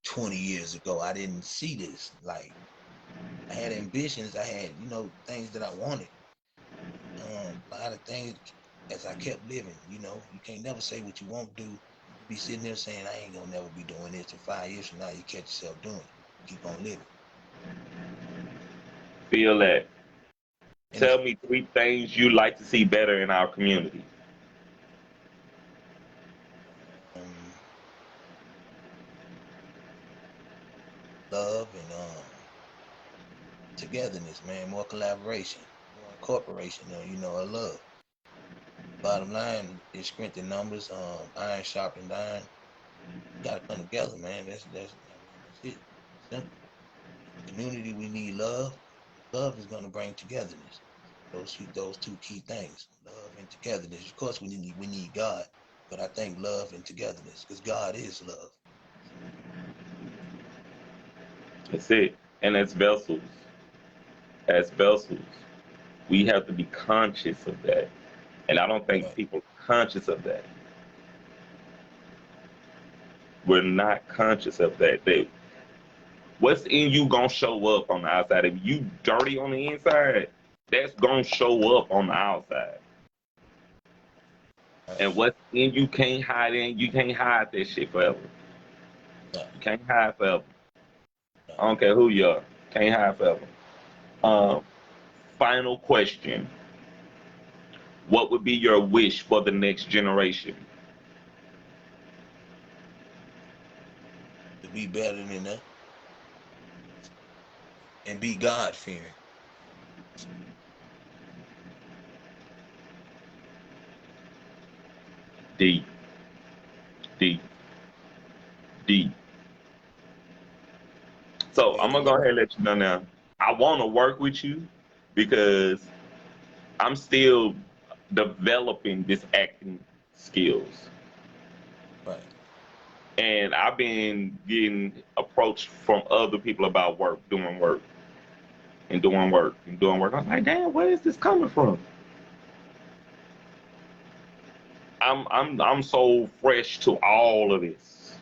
20 years ago. I didn't see this. Like, I had ambitions, I had, things that I wanted. A lot of things as I kept living, you can't never say what you won't do. You could be sitting there saying, I ain't gonna never be doing this. And 5 years from now, you catch yourself doing it. Keep on living. Feel that. And it's Tell me three things you like to see better in our community. um, love and togetherness, man. More collaboration, more incorporation, of love. Bottom line is strength in numbers. Iron sharpened iron. You gotta come together, man. That's it. Simple. In the community, we need love. Love is gonna bring togetherness. Those two key things, love and togetherness. Of course, we need God, but I think love and togetherness, because God is love. So, That's it. And as vessels, we have to be conscious of that. And I don't think right, people are conscious of that. We're not conscious of that. What's in you gonna show up on the outside. If you dirty on the inside, that's gonna show up on the outside. right, And what's in you can't hide in. You can't hide that shit forever. right, You can't hide forever. right. I don't care who you are. Can't hide forever. Um, Final question. What would be your wish for the next generation? To be better than that and be God fearing. Deep, deep, deep. So I'm gonna go ahead and let you know now. I want to work with you because I'm still developing this acting skills. Right, And I've been getting approached from other people about work, doing work, and doing work, and doing work. I was like, damn, where is this coming from? I'm so fresh to all of this.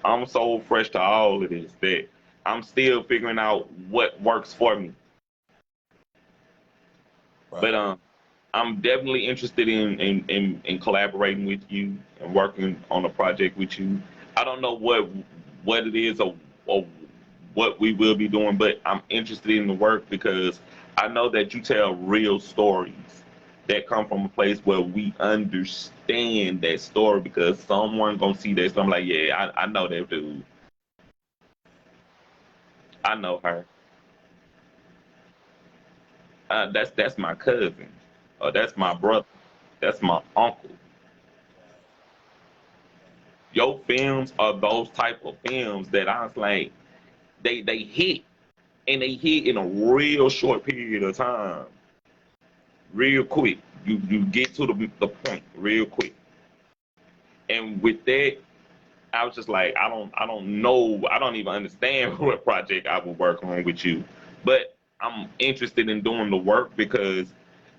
I'm so fresh to all of this that I'm still figuring out what works for me. But right, I'm definitely interested in collaborating with you and working on a project with you. I don't know what it is or what we will be doing, but I'm interested in the work because I know that you tell real stories that come from a place where we understand that story because someone gonna see that. So I'm like, yeah, I know that dude. I know her. That's my cousin. Or that's my right, brother. That's my uncle. right, right, Your films are those type of films that I was like, they hit and they hit in a real short period of time, real quick. You get to the point real quick. And with that, I was just like, I don't know, I don't even understand what project I would work on with you, but I'm interested in doing the work because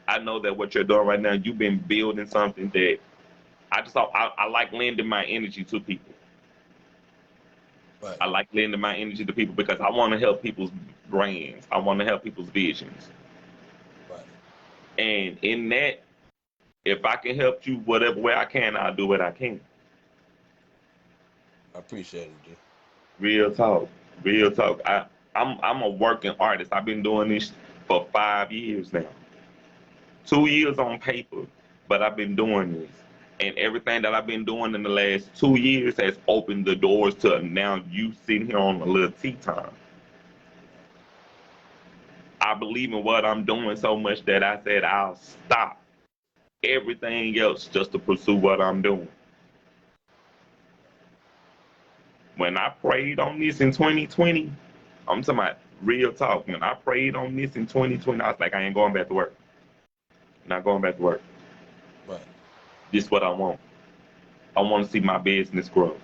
I know that what you're doing right now, you've been building something that I like lending my energy to people. right, I like lending my energy to people because I want to help people's brands. I want to help people's visions. right. And in that, if I can help you whatever way I can, I'll do what I can. I appreciate it, dude. Real talk. Real talk. I'm a working artist. I've been doing this for 5 years now. 2 years on paper, but I've been doing this. And everything that I've been doing in the last 2 years has opened the doors to now you sitting here on a little tea time. Right, I believe in what I'm doing so much that I said I'll stop everything else just to pursue what I'm doing. right. When I prayed on this in 2020, I'm talking about real talk. When I prayed on this in 2020, I was like, I ain't going back to work. Not going back to work. Right. This is what I want. I want to see my business grow.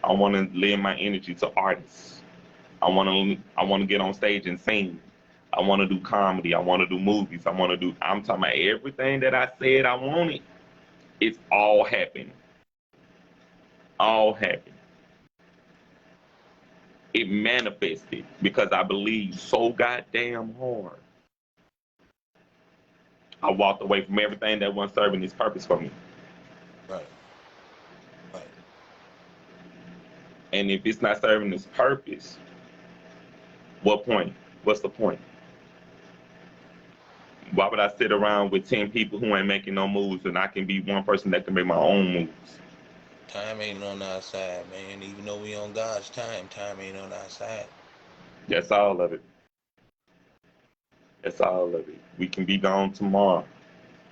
I want to lend my energy to artists. I want to get on stage and sing. I want to do comedy. I want to do movies. I'm talking about everything that I said I wanted. It's all happened. All happened. It manifested because I believed so goddamn hard. I walked away from everything that wasn't serving its purpose for me. Right. Right. And if it's not serving its purpose, what point? What's the point? Why would I sit around with 10 people who ain't making no moves and I can be one person that can make my own moves? Time ain't on our side, man. Even though we on God's time, time ain't on our side. That's all of it. That's all of it. We can be gone tomorrow.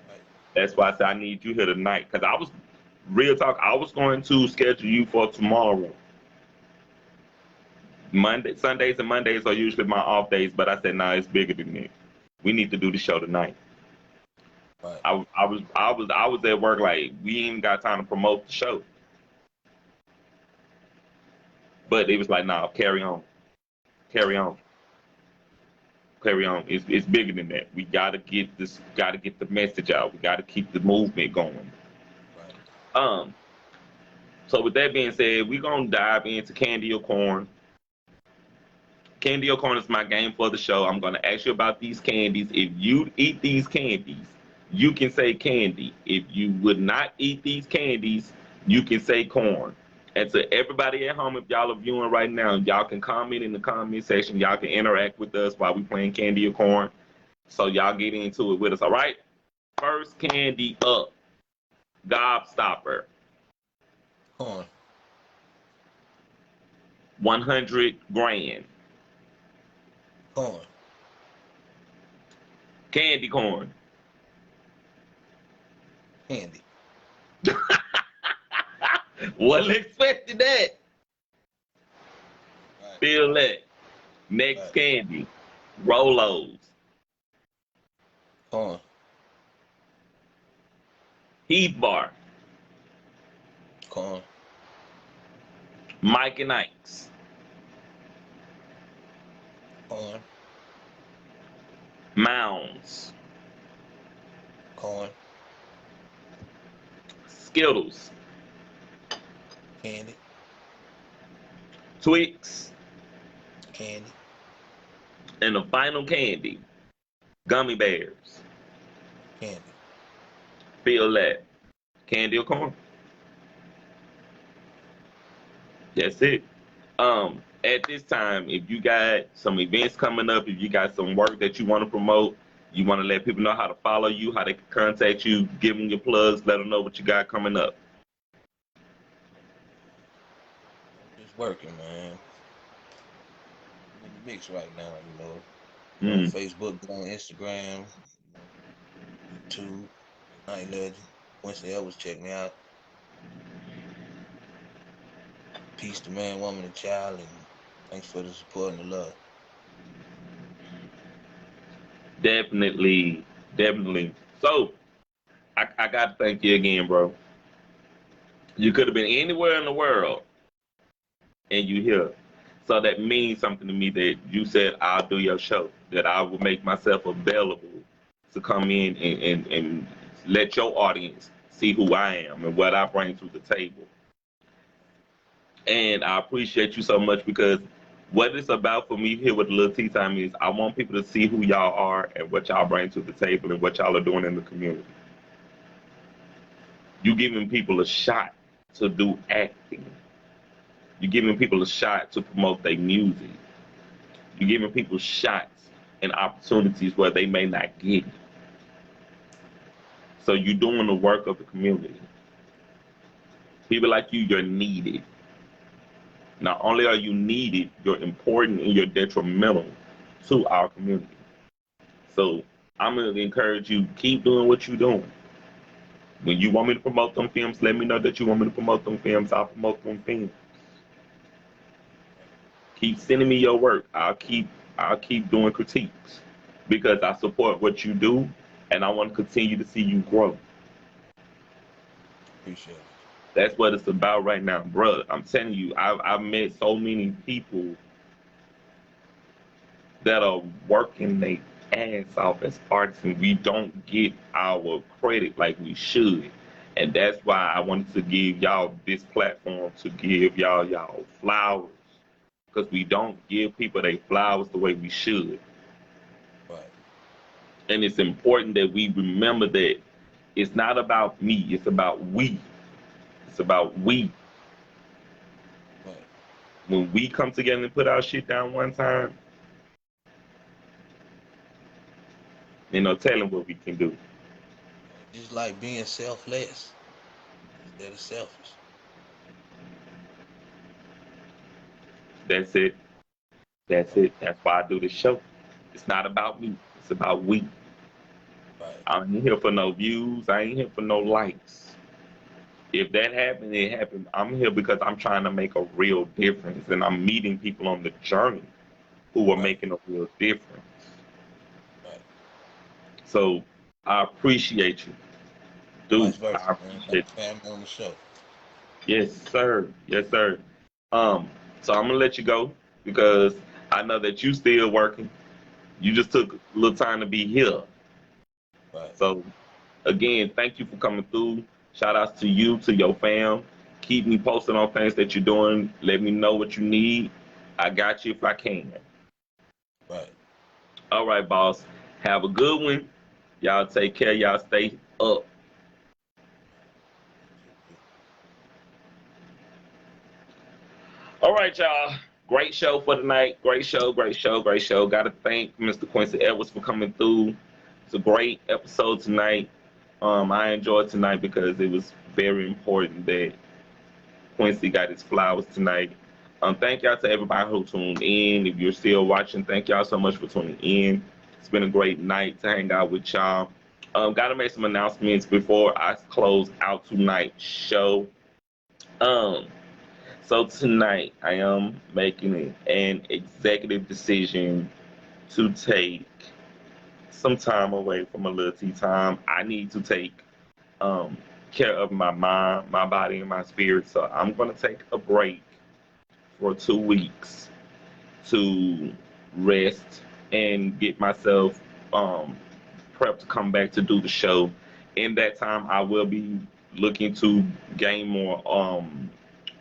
Right. That's why I said I need you here tonight. Because I was, real talk, I was going to schedule you for tomorrow. Sundays and Mondays are usually my off days, but I said, nah, it's bigger than that. We need to do the show tonight. Right. I was at work like we ain't got time to promote the show. But it was like, nah, carry on. Carry on. Carry on. It's bigger than that. We gotta get the message out. We gotta keep the movement going. Right. So with that being said, we're gonna dive into Candy or Corn. Candy or Corn is my game for the show. I'm gonna ask you about these candies. If you eat these candies, you can say candy. If you would not eat these candies, you can say corn. And to everybody at home, if y'all are viewing right now, y'all can comment in the comment section. Y'all can interact with us while we playing Candy or Corn. So y'all get into it with us, all right? First candy up. Gobstopper. Corn. 100 grand. Corn. Candy corn. Candy. Wasn't expecting that. Right. Feel that. Next Right. candy. Rolos. Corn. Heath bar. Corn. Mike and Ike's. Corn. Mounds. Corn. Skittles. Candy. Twix. Candy. And the final candy. Gummy bears. Candy. Feel that. Candy or corn? That's it. At this time, if you got some events coming up, if you got some work that you want to promote, you want to let people know how to follow you, how they can contact you, give them your plugs, let them know what you got coming up. Just working, man. I'm in the mix right now, you know. On Facebook, on Instagram, YouTube, Night Legend. Quincy Edwards, check me out. Peace to man, woman, and child, and thanks for the support and the love. Definitely. So, I got to thank you again, bro. You could have been anywhere in the world, and you here. So that means something to me that you said, I'll do your show, that I will make myself available to come in and let your audience see who I am and what I bring to the table. And I appreciate you so much because what it's about for me here with Lil Tea Time is I want people to see who y'all are and what y'all bring to the table and what y'all are doing in the community. You giving people a shot to do acting. You're giving people a shot to promote their music. You're giving people shots and opportunities where they may not get it. So you're doing the work of the community. People like you, you're needed. Not only are you needed, you're important and you're detrimental to our community. So I'm going to encourage you, keep doing what you're doing. When you want me to promote them films, let me know that you want me to promote them films. I'll promote them films. Keep sending me your work. I'll keep doing critiques because I support what you do, and I want to continue to see you grow. Appreciate it. That's what it's about right now, brother. I'm telling you, I've met so many people that are working their ass off as artists, and we don't get our credit like we should. And that's why I wanted to give y'all this platform to give y'all flowers, because we don't give people their flowers the way we should. Right. And it's important that we remember that it's not about me, it's about we. It's about we. Right. When we come together and put our shit down one time, ain't no telling what we can do. Just like being selfless instead of selfish. That's it. That's it. That's why I do this show. It's not about me. It's about we. Right. I ain't here for no views. I ain't here for no likes. If that happened, it happened. I'm here because I'm trying to make a real difference, and I'm meeting people on the journey who are Right. making a real difference. Right. So I appreciate you, Vice dude. versa, I man. appreciate Thanks it. for having me on the show. Yes, sir. Yes, sir. So I'm gonna let you go because I know that you still working. You just took a little time to be here. Right. So again, thank you for coming through. Shout outs to you, to your fam. Keep me posted on things that you're doing. Let me know what you need. I got you if I can. Right. All right, boss. Have a good one. Y'all take care. Y'all stay up. You too. All right, y'all. Great show for tonight. Great show, great show, great show. Got to thank Mr. Quincy Edwards for coming through. It's a great episode tonight. I enjoyed tonight because it was very important that Quincy got his flowers tonight. Thank y'all to everybody who tuned in. If you're still watching, thank y'all so much for tuning in. It's been a great night to hang out with y'all. Got to make some announcements before I close out tonight's show. Um, so tonight I am making an executive decision to take some time away from a little tea time. I need to take um, care of my mind, my body, and my spirit. So I'm gonna take a break for 2 weeks to rest and get myself prepped to come back to do the show. In that time, I will be looking to gain more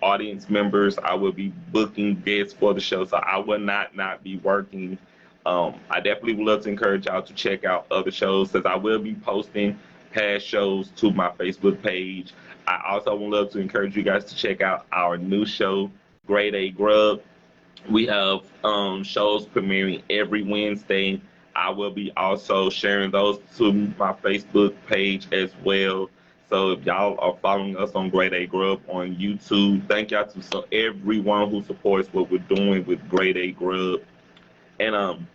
audience members. I will be booking guests for the show, so I will not be working. I definitely would love to encourage y'all to check out other shows because I will be posting past shows to my Facebook page. I also would love to encourage you guys to check out our new show, Grade A Grub. We have shows premiering every Wednesday. I will be also sharing those to my Facebook page as well. So if y'all are following us on Grade A Grub on YouTube, thank y'all to everyone who supports what we're doing with Grade A Grub. And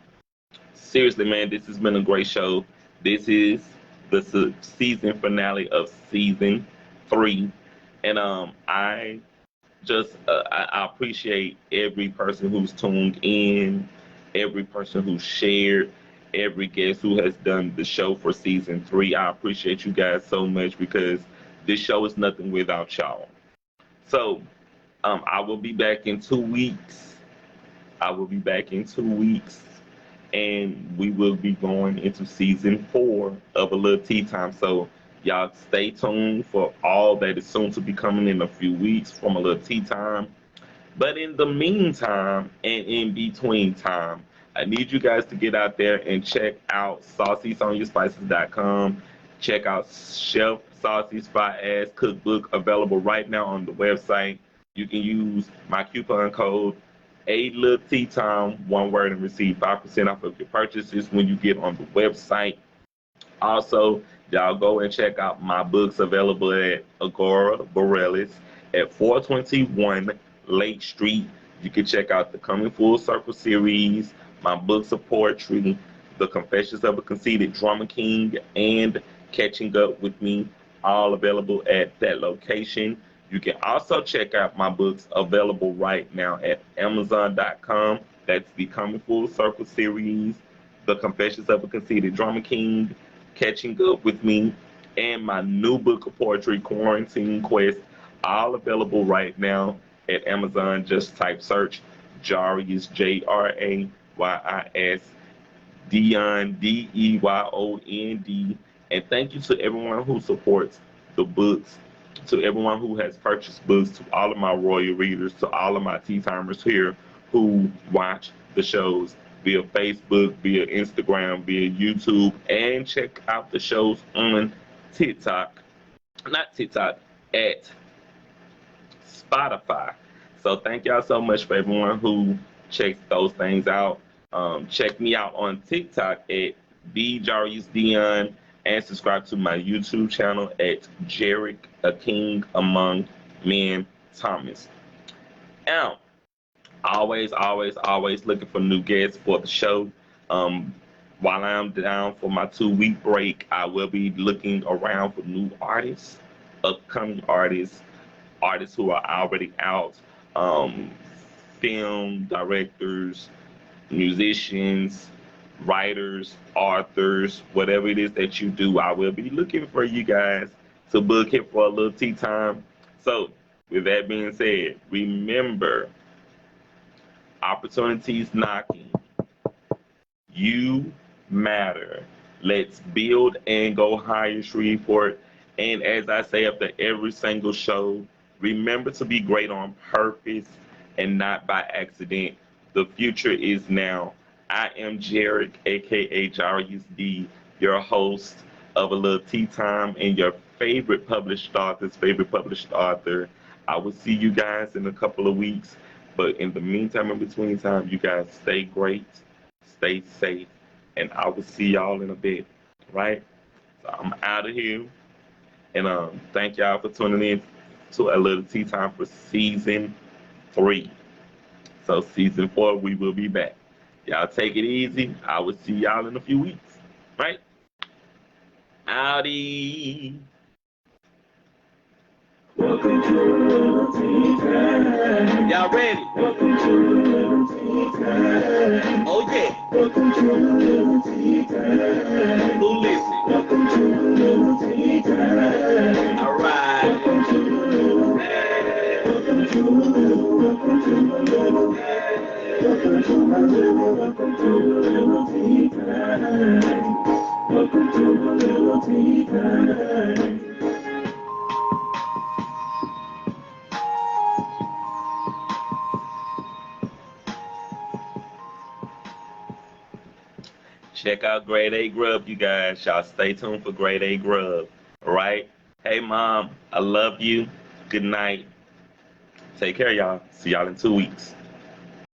seriously, man, this has been a great show. This is the season finale of season 3, and I appreciate every person who's tuned in, every person who shared, every guest who has done the show for season 3. I appreciate you guys so much because this show is nothing without y'all. So I will be back in 2 weeks. I will be back in 2 weeks, and we will be going into season 4 of A Little Tea Time. So y'all stay tuned for all that is soon to be coming in a few weeks from A Little Tea Time. But in the meantime and in between time, I need you guys to get out there and check out SaucySonYourSpices.com. Check out Chef Saucy's Fire Ass Cookbook, available right now on the website. You can use my coupon code A Little Tea Time, one word, and receive 5% off of your purchases when you get on the website. Also, y'all go and check out my books available at Agora Borealis at 421 Lake Street. You can check out the Coming Full Circle series, my books of poetry, The Confessions of a Conceited Drama King, and Catching Up with Me, all available at that location. You can also check out my books available right now at Amazon.com. That's the Coming Full Circle series, The Confessions of a Conceited Drama King, Catching Up with Me, and my new book of poetry, Quarantine Quest, all available right now at Amazon. Just type search Jarius, Jrayis, Dion, Deyond. And thank you to everyone who supports the books, to everyone who has purchased books, to all of my royal readers, to all of my tea timers here who watch the shows via Facebook, via Instagram, via YouTube, and check out the shows on TikTok, not TikTok, at Spotify. So thank y'all so much for everyone who checks those things out. Check me out on TikTok at Dion and subscribe to my YouTube channel at Jarek, a King Among Men Thomas. Now, always looking for new guests for the show. While I'm down for my 2-week break, I will be looking around for new artists, upcoming artists who are already out, film directors, musicians, writers, authors, whatever it is that you do. I will be looking for you guys to book it for a little tea time. So, with that being said, remember, opportunities knocking. You matter. Let's build and go higher, Shreveport. And as I say after every single show, remember to be great on purpose and not by accident. The future is now. I am Jarek, aka Jarius D, your host of A Little Tea Time and your favorite published author. I will see you guys in a couple of weeks. But in the meantime, in between time, you guys stay great, stay safe, and I will see y'all in a bit. Right? So I'm out of here. And thank y'all for tuning in to A Little Tea Time for season 3. So season 4, we will be back. Y'all take it easy. I will see y'all in a few weeks. Right? Howdy. Welcome to a little tea time. Y'all ready? Welcome to a little tea time. Oh yeah. Welcome to a little tea time. Who listen? Welcome to a little tea time. All right. Welcome to a little. Welcome to a little. Welcome to a little. Welcome to a little. Welcome to a little tea time. Welcome to a little tea time. Check out Grade A Grub, you guys. Y'all stay tuned for Grade A Grub. All right? Hey, Mom, I love you. Good night. Take care, y'all. See y'all in 2 weeks.